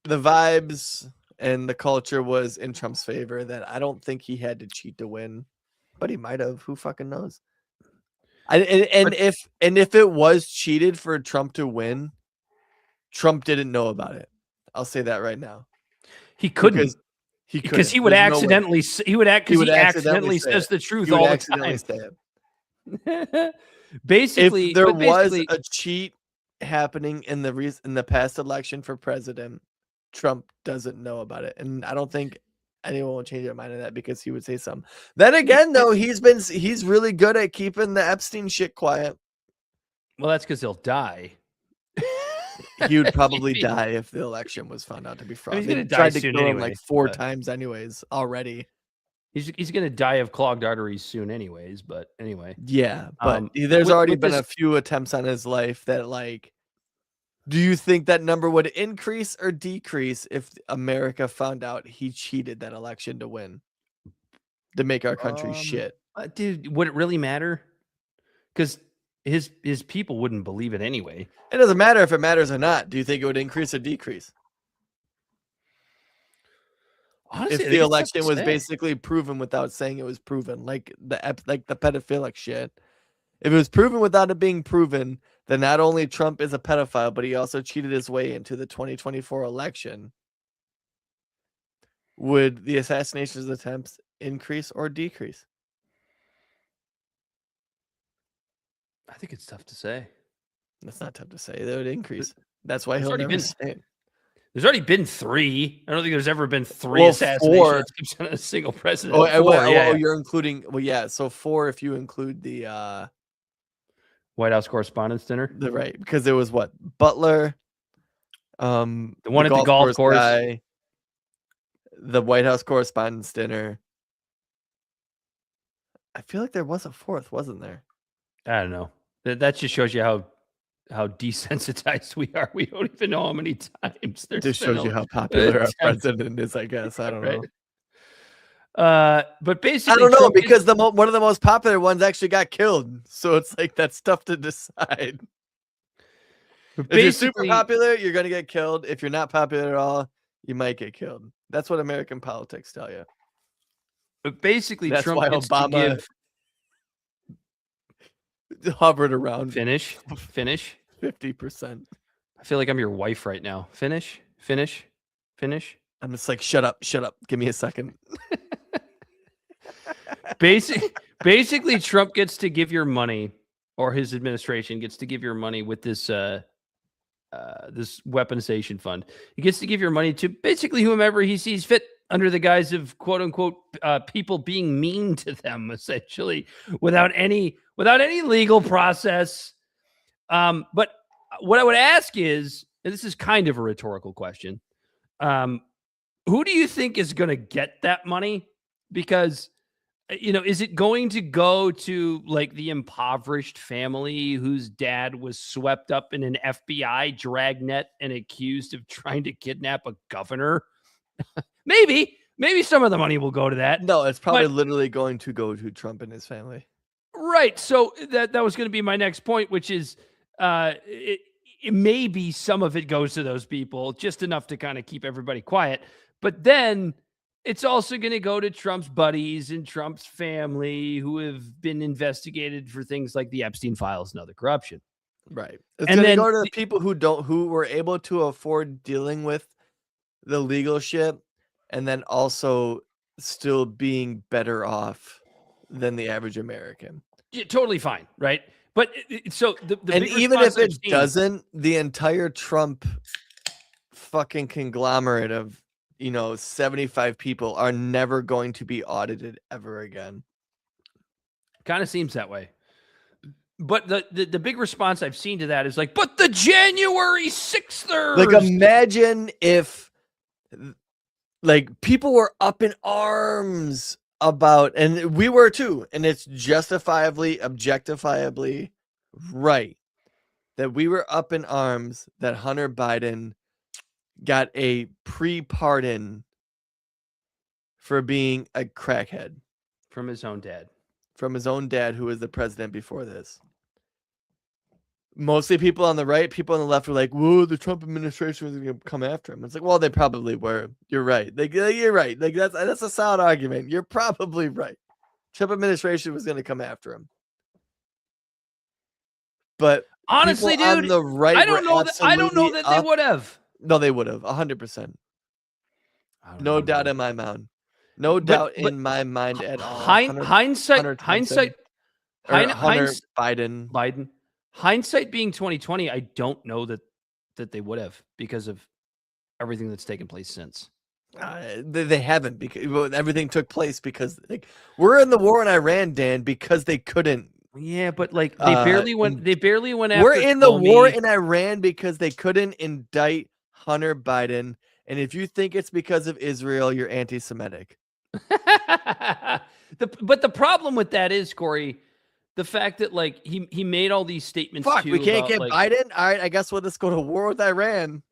Speaker 4: the vibes and the culture was in Trump's favor. That I don't think he had to cheat to win, but he might have. Who fucking knows? If it was cheated for Trump to win, Trump didn't know about it. I'll say that right now.
Speaker 1: He couldn't. Because he would accidentally says the truth all the time. Basically,
Speaker 4: if there was a cheat happening in the past election for president, Trump doesn't know about it, and I don't think anyone will change their mind on that because he would say something. Then again, though, he's really good at keeping the Epstein shit quiet.
Speaker 1: Well, that's because he'll die.
Speaker 4: He would probably die if the election was found out to be fraud.
Speaker 1: He's going to die
Speaker 4: tried to
Speaker 1: soon
Speaker 4: kill him
Speaker 1: anyway,
Speaker 4: like 4 times anyways already.
Speaker 1: He's going to die of clogged arteries soon anyways, but anyway.
Speaker 4: Yeah, but there's already been a few attempts on his life that, like, do you think that number would increase or decrease if America found out he cheated that election to win? To make our country shit?
Speaker 1: Dude, would it really matter? Because his people wouldn't believe it anyway.
Speaker 4: It doesn't matter if it matters or not. Do you think it would increase or decrease?
Speaker 1: Honestly,
Speaker 4: if the election was basically proven without saying it was proven, like the pedophilic shit. If it was proven without it being proven, then not only Trump is a pedophile, but he also cheated his way into the 2024 election. Would the assassination attempts increase or decrease?
Speaker 1: I think it's tough to say.
Speaker 4: That's not tough to say. They would increase. That's why he'll never say it.
Speaker 1: There's already been 3. I don't think there's ever been 3 assassinations on a single president.
Speaker 4: You're including. Well, yeah. So 4 if you include the
Speaker 1: White House Correspondents' Dinner.
Speaker 4: Right, because it was what Butler,
Speaker 1: the one at the golf course,
Speaker 4: guy, the White House Correspondents' Dinner. I feel like there was a 4th, wasn't there?
Speaker 1: I don't know. That just shows you how desensitized we are. We don't even know how many times there's.
Speaker 4: This shows you how popular our president is, I guess. I don't know.
Speaker 1: But basically,
Speaker 4: I don't know because one of the most popular ones actually got killed. So it's like that's tough to decide. If you're super popular, you're gonna get killed. If you're not popular at all, you might get killed. That's what American politics tell you.
Speaker 1: But basically,
Speaker 4: that's
Speaker 1: Trump
Speaker 4: why Obama hovered around.
Speaker 1: Finish.
Speaker 4: 50%.
Speaker 1: I feel like I'm your wife right now. Finish.
Speaker 4: I'm just like, shut up. Give me a second.
Speaker 1: Basically, Trump gets to give your money, or his administration gets to give your money with this this weaponization fund. He gets to give your money to basically whomever he sees fit under the guise of quote unquote people being mean to them, essentially, without any legal process. But what I would ask is, and this is kind of a rhetorical question, who do you think is going to get that money? Because, is it going to go to like the impoverished family whose dad was swept up in an FBI dragnet and accused of trying to kidnap a governor? Maybe some of the money will go to that.
Speaker 4: No, it's probably literally going to go to Trump and his family.
Speaker 1: Right. So that was going to be my next point, which is maybe some of it goes to those people, just enough to kind of keep everybody quiet. But then it's also going to go to Trump's buddies and Trump's family who have been investigated for things like the Epstein files and other corruption.
Speaker 4: Right. It's going to go to the people who were able to afford dealing with the legal shit, and then also still being better off than the average American.
Speaker 1: Yeah, totally fine, right? But so
Speaker 4: and even if it doesn't, the entire Trump fucking conglomerate of 75 people are never going to be audited ever again.
Speaker 1: Kind of seems that way. But the big response I've seen to that is like, but the January 6th.
Speaker 4: Like, imagine if like people were up in arms about, and we were too, and it's justifiably, objectifiably right that we were up in arms that Hunter Biden got a pre-pardon for being a crackhead
Speaker 1: from his own dad.
Speaker 4: From his own dad, who was the president before this. Mostly people on the right, people on the left were like, whoa, the Trump administration was going to come after him. It's like, well, they probably were. You're right. You're right. Like, that's a solid argument. You're probably right. Trump administration was going to come after him. But
Speaker 1: honestly, dude,
Speaker 4: on the right,
Speaker 1: I don't know that they would have.
Speaker 4: No, they would have 100%. No doubt in my mind. No doubt in my mind at all.
Speaker 1: Hindsight
Speaker 4: Biden.
Speaker 1: Hindsight being 2020, I don't know that they would have, because of everything that's taken place since.
Speaker 4: They haven't, because everything took place because we're in the war in Iran, Dan, because they couldn't.
Speaker 1: Yeah, but like they barely went after.
Speaker 4: We're in the war in Iran because they couldn't indict Hunter Biden, and if you think it's because of Israel, you're anti-Semitic.
Speaker 1: But the problem with that is, Corey, the fact that like he made all these statements.
Speaker 4: Fuck,
Speaker 1: too
Speaker 4: we can't
Speaker 1: about,
Speaker 4: get Biden. All right, I guess we'll just go to war with Iran.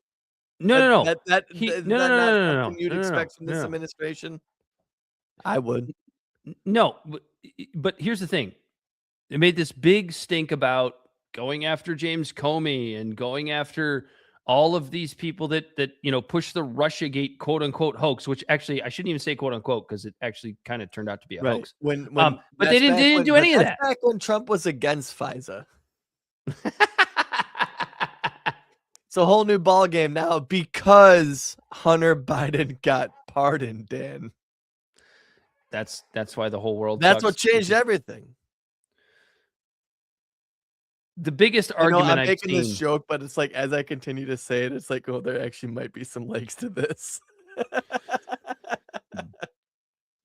Speaker 1: No.
Speaker 4: No. You'd expect from this administration. I would.
Speaker 1: No, but here's the thing: they made this big stink about going after James Comey and going after all of these people that push the Russiagate quote unquote hoax, which actually I shouldn't even say quote unquote, because it actually kind of turned out to be a hoax. But they didn't do any of that.
Speaker 4: Back when Trump was against FISA. It's a whole new ball game now because Hunter Biden got pardoned, Dan.
Speaker 1: That's why the whole world.
Speaker 4: That's what changed everything.
Speaker 1: The biggest argument
Speaker 4: I'm
Speaker 1: I've
Speaker 4: making
Speaker 1: seen,
Speaker 4: this joke, but it's like as I continue to say it, it's like, oh, there actually might be some legs to this.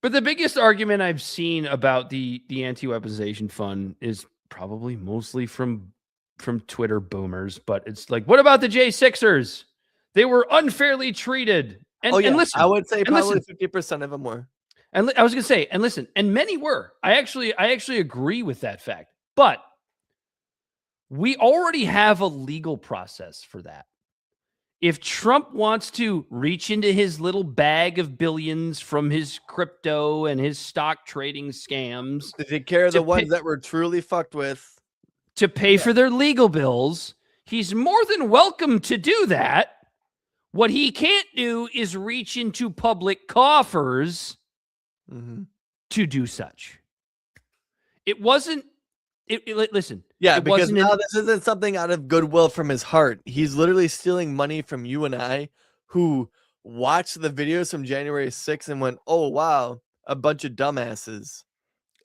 Speaker 1: But the biggest argument I've seen about the anti-weaponization fund is probably mostly from Twitter boomers. But it's like, what about the J6ers? They were unfairly treated. And listen,
Speaker 4: I would say probably 50% of them were.
Speaker 1: And I was gonna say, and listen, and many were. I actually agree with that fact. But we already have a legal process for that. If Trump wants to reach into his little bag of billions from his crypto and his stock trading scams
Speaker 4: to take care of the ones that were truly fucked with,
Speaker 1: to pay for their legal bills, he's more than welcome to do that. What he can't do is reach into public coffers to do such. It wasn't. Listen.
Speaker 4: Yeah, because now this isn't something out of goodwill from his heart. He's literally stealing money from you and I, who watched the videos from January 6th and went, "Oh wow, a bunch of dumbasses."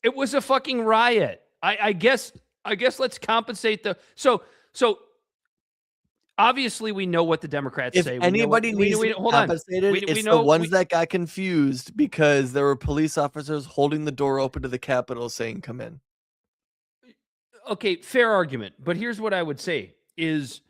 Speaker 1: It was a fucking riot. I guess let's compensate the so. Obviously, we know what the Democrats say.
Speaker 4: If anybody needs to be compensated, it's the ones that got confused because there were police officers holding the door open to the Capitol saying, "Come in."
Speaker 1: Okay, fair argument. But here's what I would say is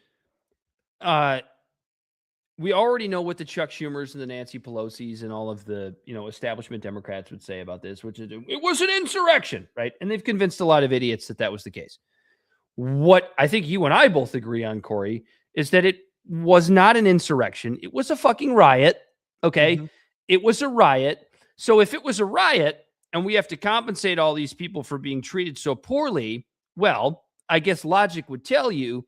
Speaker 1: we already know what the Chuck Schumers and the Nancy Pelosi's and all of the, establishment Democrats would say about this, which is it was an insurrection, right? And they've convinced a lot of idiots that was the case. What I think you and I both agree on, Corey, is that it was not an insurrection. It was a fucking riot, okay? It was a riot. So if it was a riot and we have to compensate all these people for being treated so poorly, well, I guess logic would tell you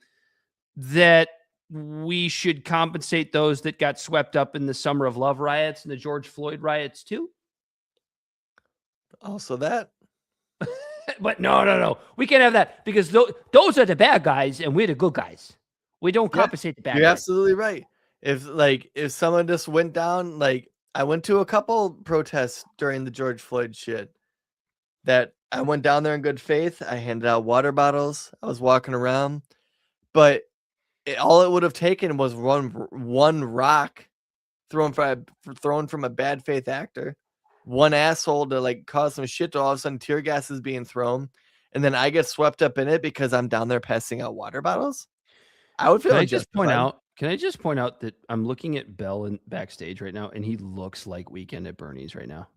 Speaker 1: that we should compensate those that got swept up in the Summer of Love riots and the George Floyd riots too?
Speaker 4: Also that.
Speaker 1: But no. We can't have that because those are the bad guys and we're the good guys. We don't compensate the bad
Speaker 4: You're
Speaker 1: guys.
Speaker 4: absolutely right. If someone just went down, like I went to a couple protests during the George Floyd shit that I went down there in good faith. I handed out water bottles. I was walking around, but all it would have taken was one rock thrown from a bad faith actor, one asshole to like cause some shit to all of a sudden tear gas is being thrown, and then I get swept up in it because I'm down there passing out water bottles. I would feel.
Speaker 1: Can I just point out that I'm looking at Bell in backstage right now, and he looks like Weekend at Bernie's right now.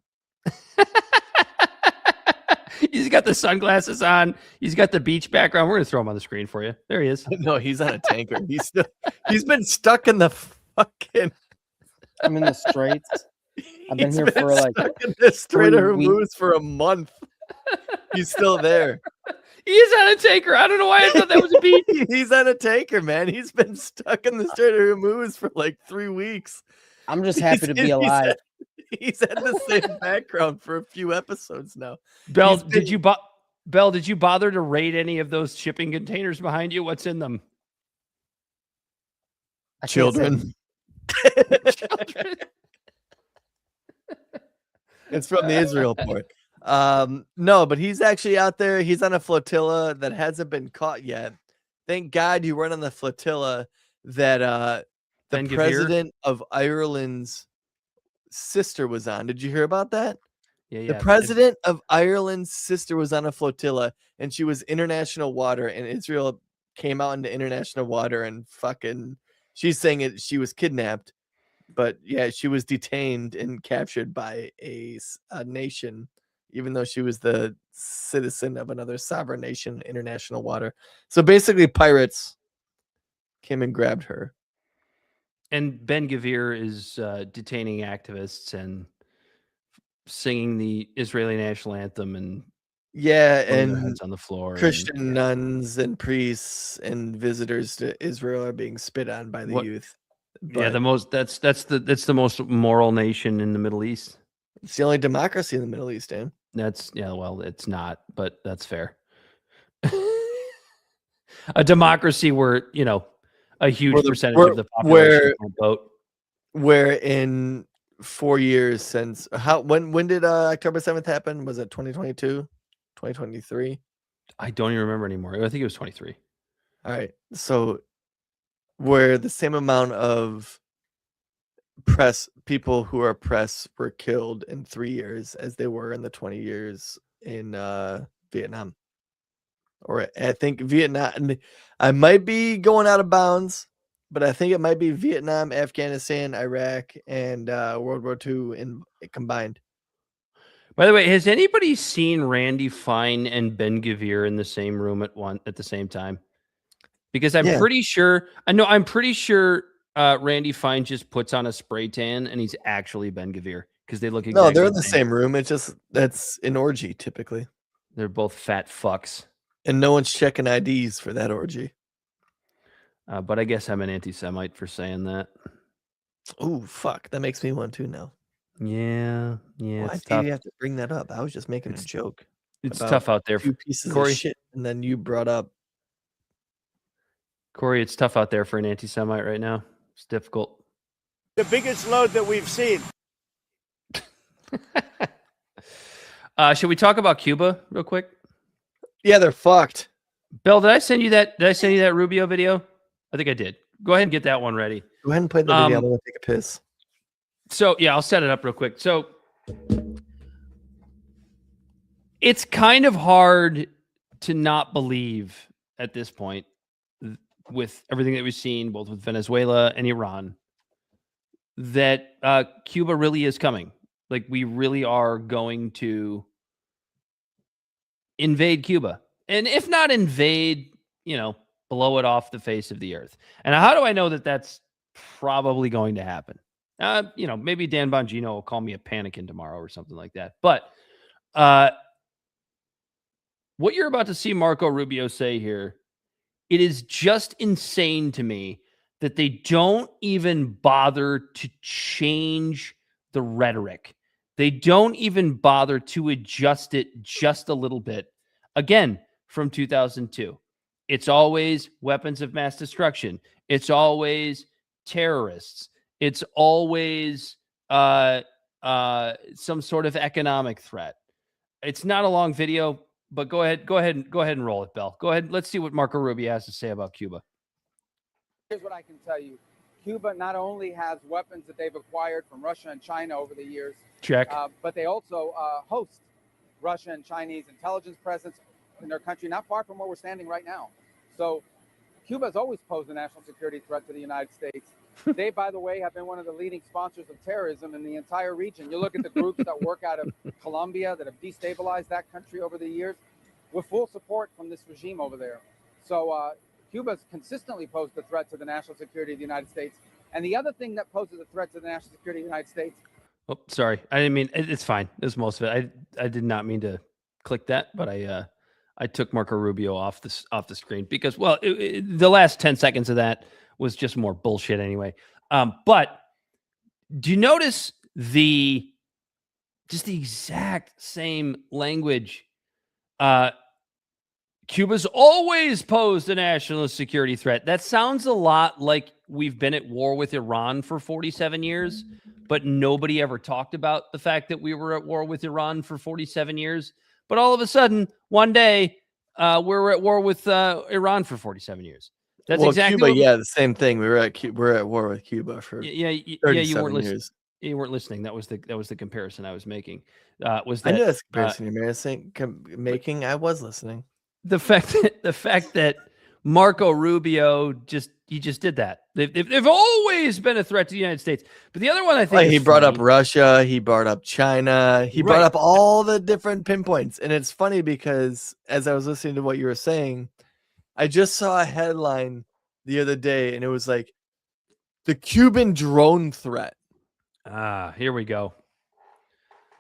Speaker 1: He's got the sunglasses on. He's got the beach background. We're gonna throw him on the screen for you. There he is.
Speaker 4: No, he's on a tanker. He's been stuck in the fucking.
Speaker 16: I'm in the Straits. I've been here for like
Speaker 4: in the Strait of Hormuz for a month. He's still there.
Speaker 1: He's on a tanker. I don't know why I thought that was a beach.
Speaker 4: He's on a tanker, man. He's been stuck in the Strait of Hormuz for like 3 weeks.
Speaker 16: I'm just happy to be alive.
Speaker 4: He's had the same background for a few episodes now.
Speaker 1: Bell, did you bother to rate any of those shipping containers behind you? What's in them?
Speaker 4: Children. It's from the Israel port. No, but he's actually out there. He's on a flotilla that hasn't been caught yet. Thank God you weren't on the flotilla that the president of Ireland's sister was on. Did you hear about that?
Speaker 1: Yeah.
Speaker 4: The president of Ireland's sister was on a flotilla, and she was international water, and Israel came out into international water and fucking. She's saying she was kidnapped, but yeah, she was detained and captured by a nation, even though she was the citizen of another sovereign nation, international water. So basically, pirates came and grabbed her.
Speaker 1: And Ben Gvir is detaining activists and singing the Israeli national anthem and
Speaker 4: and
Speaker 1: heads on the floor.
Speaker 4: Christian nuns and priests and visitors to Israel are being spit on by the youth.
Speaker 1: Yeah, that's the most moral nation in the Middle East.
Speaker 4: It's the only democracy in the Middle East, Dan.
Speaker 1: Well, it's not, but that's fair. A democracy where, a huge percentage of the population can vote.
Speaker 4: Where in 4 years since when did October 7th happen? Was it 2022? 2023?
Speaker 1: I don't even remember anymore. I think it was 23.
Speaker 4: All right. So where the same amount of people who are press were killed in 3 years as they were in the 20 years in Vietnam. Or I think Vietnam, I might be going out of bounds, but I think it might be Vietnam, Afghanistan, Iraq, and World War II combined.
Speaker 1: By the way, has anybody seen Randy Fine and Ben Gvir in the same room at the same time? Because I'm pretty sure Randy Fine just puts on a spray tan and he's actually Ben Gvir because they look exactly
Speaker 4: they're in the same room. It's just that's an orgy typically.
Speaker 1: They're both fat fucks.
Speaker 4: And no one's checking IDs for that orgy.
Speaker 1: But I guess I'm an anti-Semite for saying that.
Speaker 4: Oh, fuck. That makes me one too now.
Speaker 1: Yeah.
Speaker 4: Why do you have to bring that up? I was just making a joke.
Speaker 1: It's tough out there
Speaker 4: for pieces
Speaker 1: Corey.
Speaker 4: Of shit, and then you brought up.
Speaker 1: Corey, it's tough out there for an anti-Semite right now. It's difficult.
Speaker 6: The biggest load that we've seen.
Speaker 1: Should we talk about Cuba real quick?
Speaker 4: Yeah, they're fucked.
Speaker 1: Bill, did I send you that Rubio video? I think I did. Go ahead and get that one ready.
Speaker 4: Go ahead and play the video. I'm gonna take a piss.
Speaker 1: So yeah, I'll set it up real quick. So it's kind of hard to not believe at this point, with everything that we've seen, both with Venezuela and Iran, that Cuba really is coming. Like we really are going to invade Cuba. And if not invade, blow it off the face of the earth. And how do I know that that's probably going to happen? Maybe Dan Bongino will call me a panikin tomorrow or something like that. But what you're about to see Marco Rubio say here It is just insane to me that they don't even bother to change the rhetoric. They don't even bother to adjust it just a little bit. Again, from 2002, it's always weapons of mass destruction. It's always terrorists. It's always some sort of economic threat. It's not a long video, but go ahead and roll it, Bell. Go ahead. Let's see what Marco Rubio has to say about Cuba.
Speaker 17: Here's what I can tell you. Cuba not only has weapons that they've acquired from Russia and China over the years, but they also host Russia and Chinese intelligence presence in their country, not far from where we're standing right now. So Cuba has always posed a national security threat to the United States. They, by the way, have been one of the leading sponsors of terrorism in the entire region. You look at the groups that work out of Colombia that have destabilized that country over the years with full support from this regime over there. So Cuba's consistently posed a threat to the national security of the United States. And the other thing that poses a threat to the national security of the United States.
Speaker 1: Oh, sorry. I didn't mean it's fine. It's most of it. I did not mean to click that, but I took Marco Rubio off the screen because, well, the last 10 seconds of that was just more bullshit anyway. But do you notice the exact same language? Cuba's always posed a national security threat. That sounds a lot like we've been at war with Iran for 47 years, but nobody ever talked about the fact that we were at war with Iran for 47 years. But all of a sudden, one day, we're at war with Iran for 47 years. That's exactly
Speaker 4: Cuba. The same thing. We're at war with Cuba for
Speaker 1: you weren't listening. You weren't listening. That was the comparison I was making. Was that
Speaker 4: I knew that's the comparison you're making? I was listening.
Speaker 1: The fact that Marco Rubio just did that. They've always been a threat to the United States. But the other one I think
Speaker 4: he brought up Russia, he brought up China, he brought up all the different pinpoints. And it's funny because as I was listening to what you were saying, I just saw a headline the other day and it was like the Cuban drone threat.
Speaker 1: Here we go.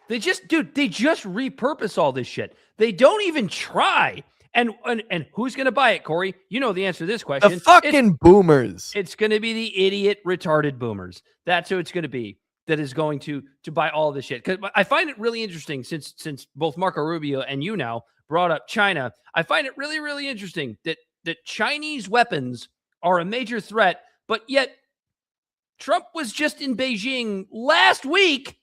Speaker 1: They just repurpose all this shit. They don't even try. And who's going to buy it, Corey? You know the answer to this question.
Speaker 4: The fucking boomers.
Speaker 1: It's going to be the idiot, retarded boomers. That's who it's going to be that is going to buy all this shit. Because I find it really interesting since both Marco Rubio and you now brought up China. I find it really, really interesting that Chinese weapons are a major threat, but yet Trump was just in Beijing last week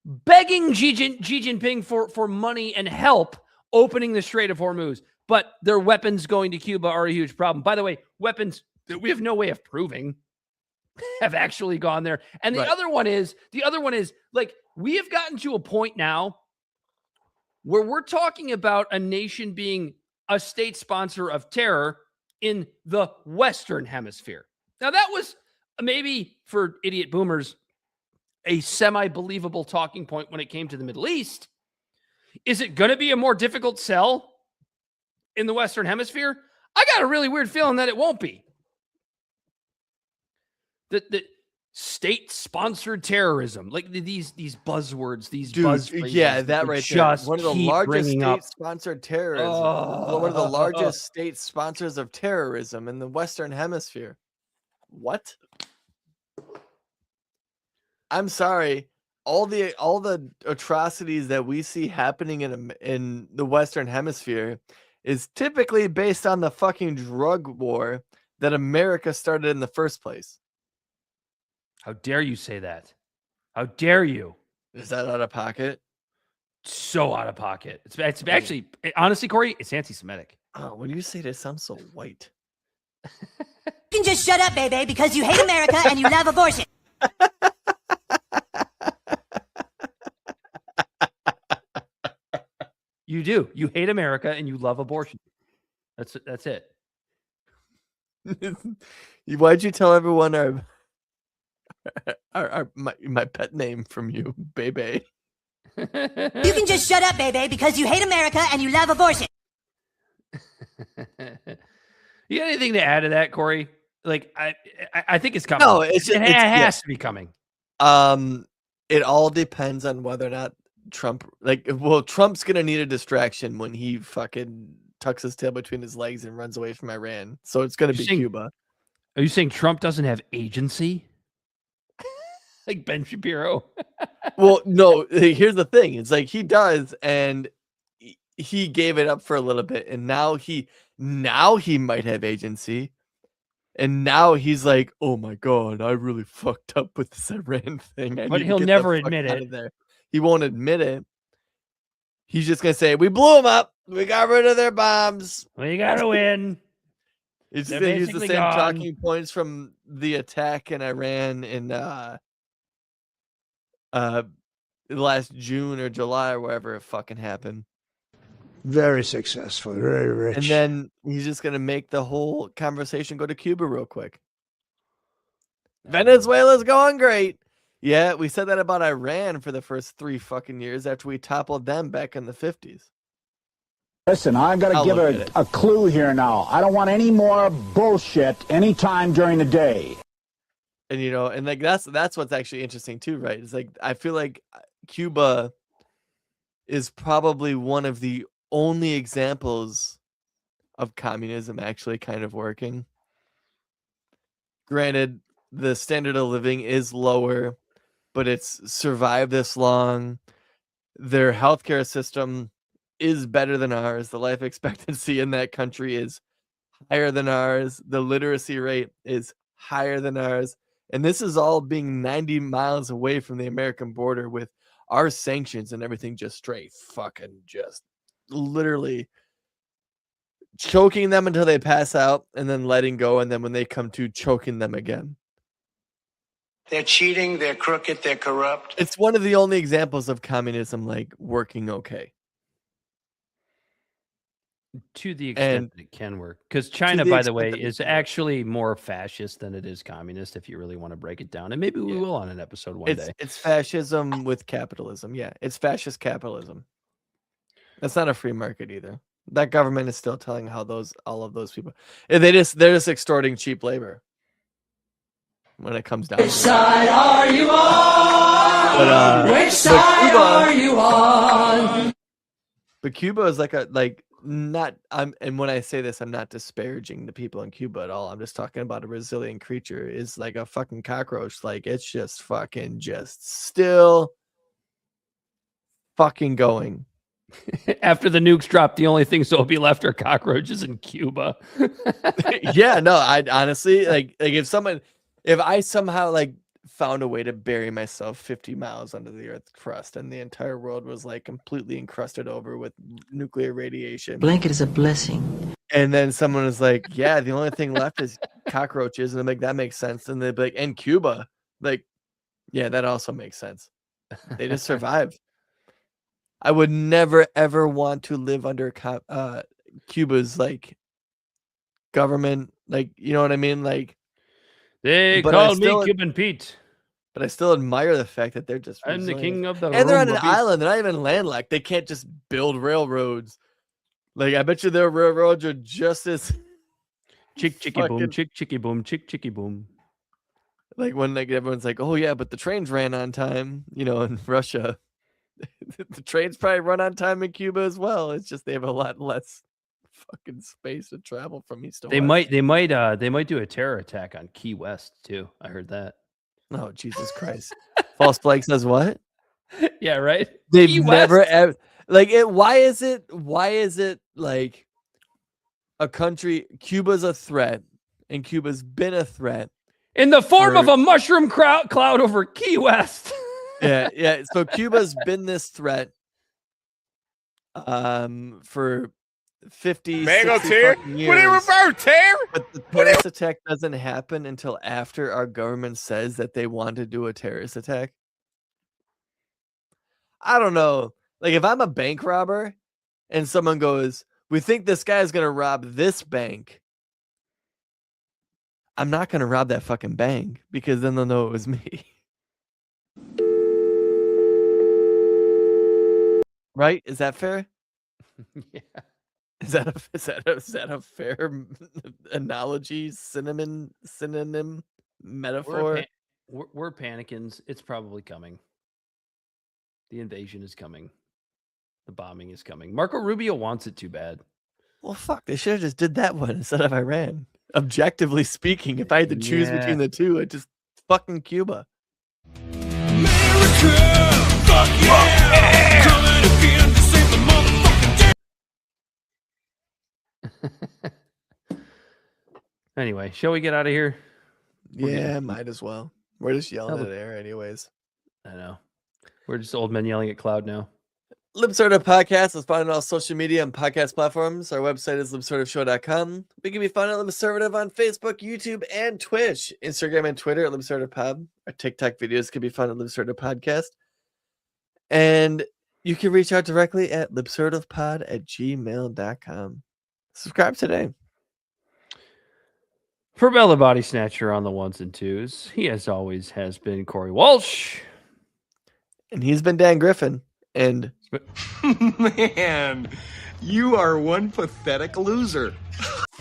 Speaker 1: begging Xi Jinping for money and help opening the Strait of Hormuz. But their weapons going to Cuba are a huge problem. By the way, weapons that we have no way of proving have actually gone there. And the other one is like we have gotten to a point now where we're talking about a nation being a state sponsor of terror in the Western Hemisphere. Now that was maybe for idiot boomers a semi-believable talking point when it came to the Middle East. Is it going to be a more difficult sell in the Western Hemisphere? I got a really weird feeling that it won't be. The state-sponsored terrorism, like these buzzwords, these buzzphrases.
Speaker 4: Yeah, that right there. One of the largest state-sponsored terrorism. One of the largest state sponsors of terrorism in the Western Hemisphere. What? I'm sorry. All the atrocities that we see happening in the Western Hemisphere is typically based on the fucking drug war that America started in the first place.
Speaker 1: How dare you say that? How dare you?
Speaker 4: Is that out of pocket?
Speaker 1: So out of pocket. It's actually, honestly, Corey, it's anti-Semitic.
Speaker 4: Oh, when you say this, it sounds so white.
Speaker 18: You can just shut up, baby, because you hate America and you love abortion.
Speaker 1: You do. You hate America and you love abortion. That's it.
Speaker 4: Why'd you tell everyone my pet name from you, baby?
Speaker 18: You can just shut up, baby, because you hate America and you love abortion.
Speaker 1: You got anything to add to that, Corey? Like, I think it's coming.
Speaker 4: No,
Speaker 1: it has to be coming.
Speaker 4: It all depends on whether or not Trump's gonna need a distraction when he fucking tucks his tail between his legs and runs away from Iran. So it's going to be Cuba.
Speaker 1: Are you saying Trump doesn't have agency? Like Ben Shapiro?
Speaker 4: Well, no, here's the thing. It's like he does, and he gave it up for a little bit, and now he might have agency. And now he's like, oh my God, I really fucked up with this Iran thing.
Speaker 1: But he'll never admit it.
Speaker 4: He won't admit it. He's just going to say, we blew them up. We got rid of their bombs.
Speaker 1: We got to win.
Speaker 4: He's going to use the same talking points from the attack in Iran in last June or July or wherever it fucking happened.
Speaker 7: Very successful, very rich.
Speaker 4: And then he's just going to make the whole conversation go to Cuba real quick. Venezuela's going great. Yeah, we said that about Iran for the first 3 fucking years after we toppled them back in the 50s.
Speaker 19: Listen, I've got to give a clue here now. I don't want any more bullshit anytime during the day.
Speaker 4: And, you know, and like that's what's actually interesting too, right? It's like, I feel like Cuba is probably one of the only examples of communism actually kind of working. Granted, the standard of living is lower, but it's survived this long. Their healthcare system is better than ours. The life expectancy in that country is higher than ours. The literacy rate is higher than ours. And this is all being 90 miles away from the American border with our sanctions and everything just straight fucking just literally choking them until they pass out and then letting go. And then when they come to, choking them again.
Speaker 14: They're cheating, they're crooked, they're corrupt.
Speaker 4: It's one of the only examples of communism like working okay.
Speaker 1: To the extent that it can work. Because China, by the way, is actually more fascist than it is communist, if you really want to break it down. And maybe we will on an episode one day.
Speaker 4: It's fascism with capitalism. Yeah, it's fascist capitalism. That's not a free market either. That government is still telling how all of those people, they're just extorting cheap labor. When it comes down, which side are you on? Which side are you on? But Cuba is and when I say this, I'm not disparaging the people in Cuba at all. I'm just talking about a resilient creature. It's like a fucking cockroach. Like it's just still fucking going.
Speaker 1: After the nukes drop, the only things that will be left are cockroaches in Cuba.
Speaker 4: Yeah, no, I honestly like if I somehow found a way to bury myself 50 miles under the earth's crust and the entire world was completely encrusted over with nuclear radiation.
Speaker 20: Blanket is a blessing.
Speaker 4: And then someone is like, yeah, the only thing left is cockroaches. And I'm like, that makes sense. And they'd be like, and Cuba. Like, yeah, that also makes sense. They just survived. I would never, ever want to live under Cuba's government. You know what I mean?
Speaker 1: They call me Cuban Pete.
Speaker 4: But I still admire the fact that they're just
Speaker 1: I'm the king of the
Speaker 4: and they're on an island. They're not even landlocked. They can't just build railroads. I bet you their railroads are just as
Speaker 1: chicky boom, chicky boom, chicky boom.
Speaker 4: When everyone's like, oh yeah, but the trains ran on time, in Russia. The trains probably run on time in Cuba as well. It's just they have a lot less fucking space to travel from east to west.
Speaker 1: They might do a terror attack on Key West too. I heard that.
Speaker 4: Oh Jesus Christ! False flag says what?
Speaker 1: Yeah, right.
Speaker 4: They've never ever Why is it a country? Cuba's a threat, and Cuba's been a threat
Speaker 1: in the form of a mushroom cloud over Key West.
Speaker 4: Yeah. So Cuba's been this threat for 50, 60 fucking years.
Speaker 9: Would it revert, Tear?
Speaker 4: But the terrorist attack doesn't happen until after our government says that they want to do a terrorist attack. I don't know. If I'm a bank robber and someone goes, we think this guy's going to rob this bank, I'm not going to rob that fucking bank because then they'll know it was me. Right? Is that fair?
Speaker 1: Yeah.
Speaker 4: Is that a fair analogy, synonym, metaphor?
Speaker 1: We're panicking. It's probably coming. The invasion is coming. The bombing is coming. Marco Rubio wants it too bad.
Speaker 4: Well, fuck, they should have just did that one instead of Iran. Objectively speaking, if I had to choose between the two, I'd just fucking Cuba.
Speaker 20: America, fuck yeah! Coming again to save the motherfucking day.
Speaker 1: Anyway, shall we get out of here?
Speaker 4: Yeah, might as well. We're just yelling at air anyways.
Speaker 1: I know. We're just old men yelling at cloud now.
Speaker 4: Libsort of Podcast is found on all social media and podcast platforms. Our website is libsortofshow.com. We can be found at Libservative on Facebook, YouTube, and Twitch. Instagram and Twitter at LibSortofPod. Our TikTok videos can be found at Libsort of Podcast. And you can reach out directly at libsortofpod@gmail.com. Subscribe today.
Speaker 1: For Bella Body Snatcher on the ones and twos, he as always has been Corey Walsh.
Speaker 4: And he's been Dan Griffin. And
Speaker 20: Man, you are one pathetic loser.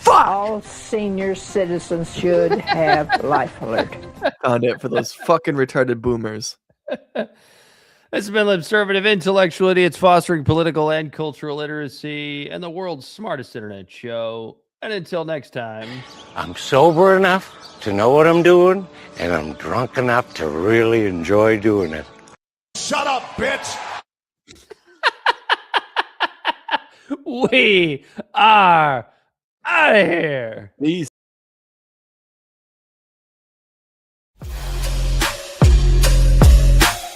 Speaker 21: All senior citizens should have life alert.
Speaker 4: Found it for those fucking retarded boomers.
Speaker 1: This has been Libservative Intellectual Idiots fostering political and cultural literacy and the world's smartest internet show. And until next time,
Speaker 14: I'm sober enough to know what I'm doing, and I'm drunk enough to really enjoy doing it.
Speaker 20: Shut up, bitch!
Speaker 1: we are out of here.
Speaker 4: Peace.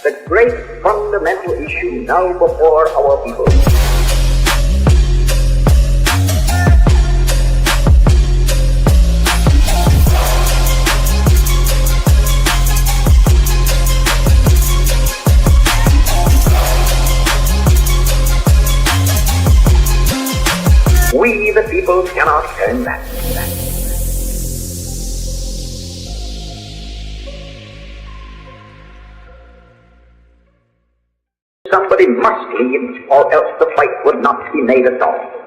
Speaker 2: The great fundamental issue now before our people. We, the people, cannot turn back. Somebody must lead, or else the fight would not be made at all.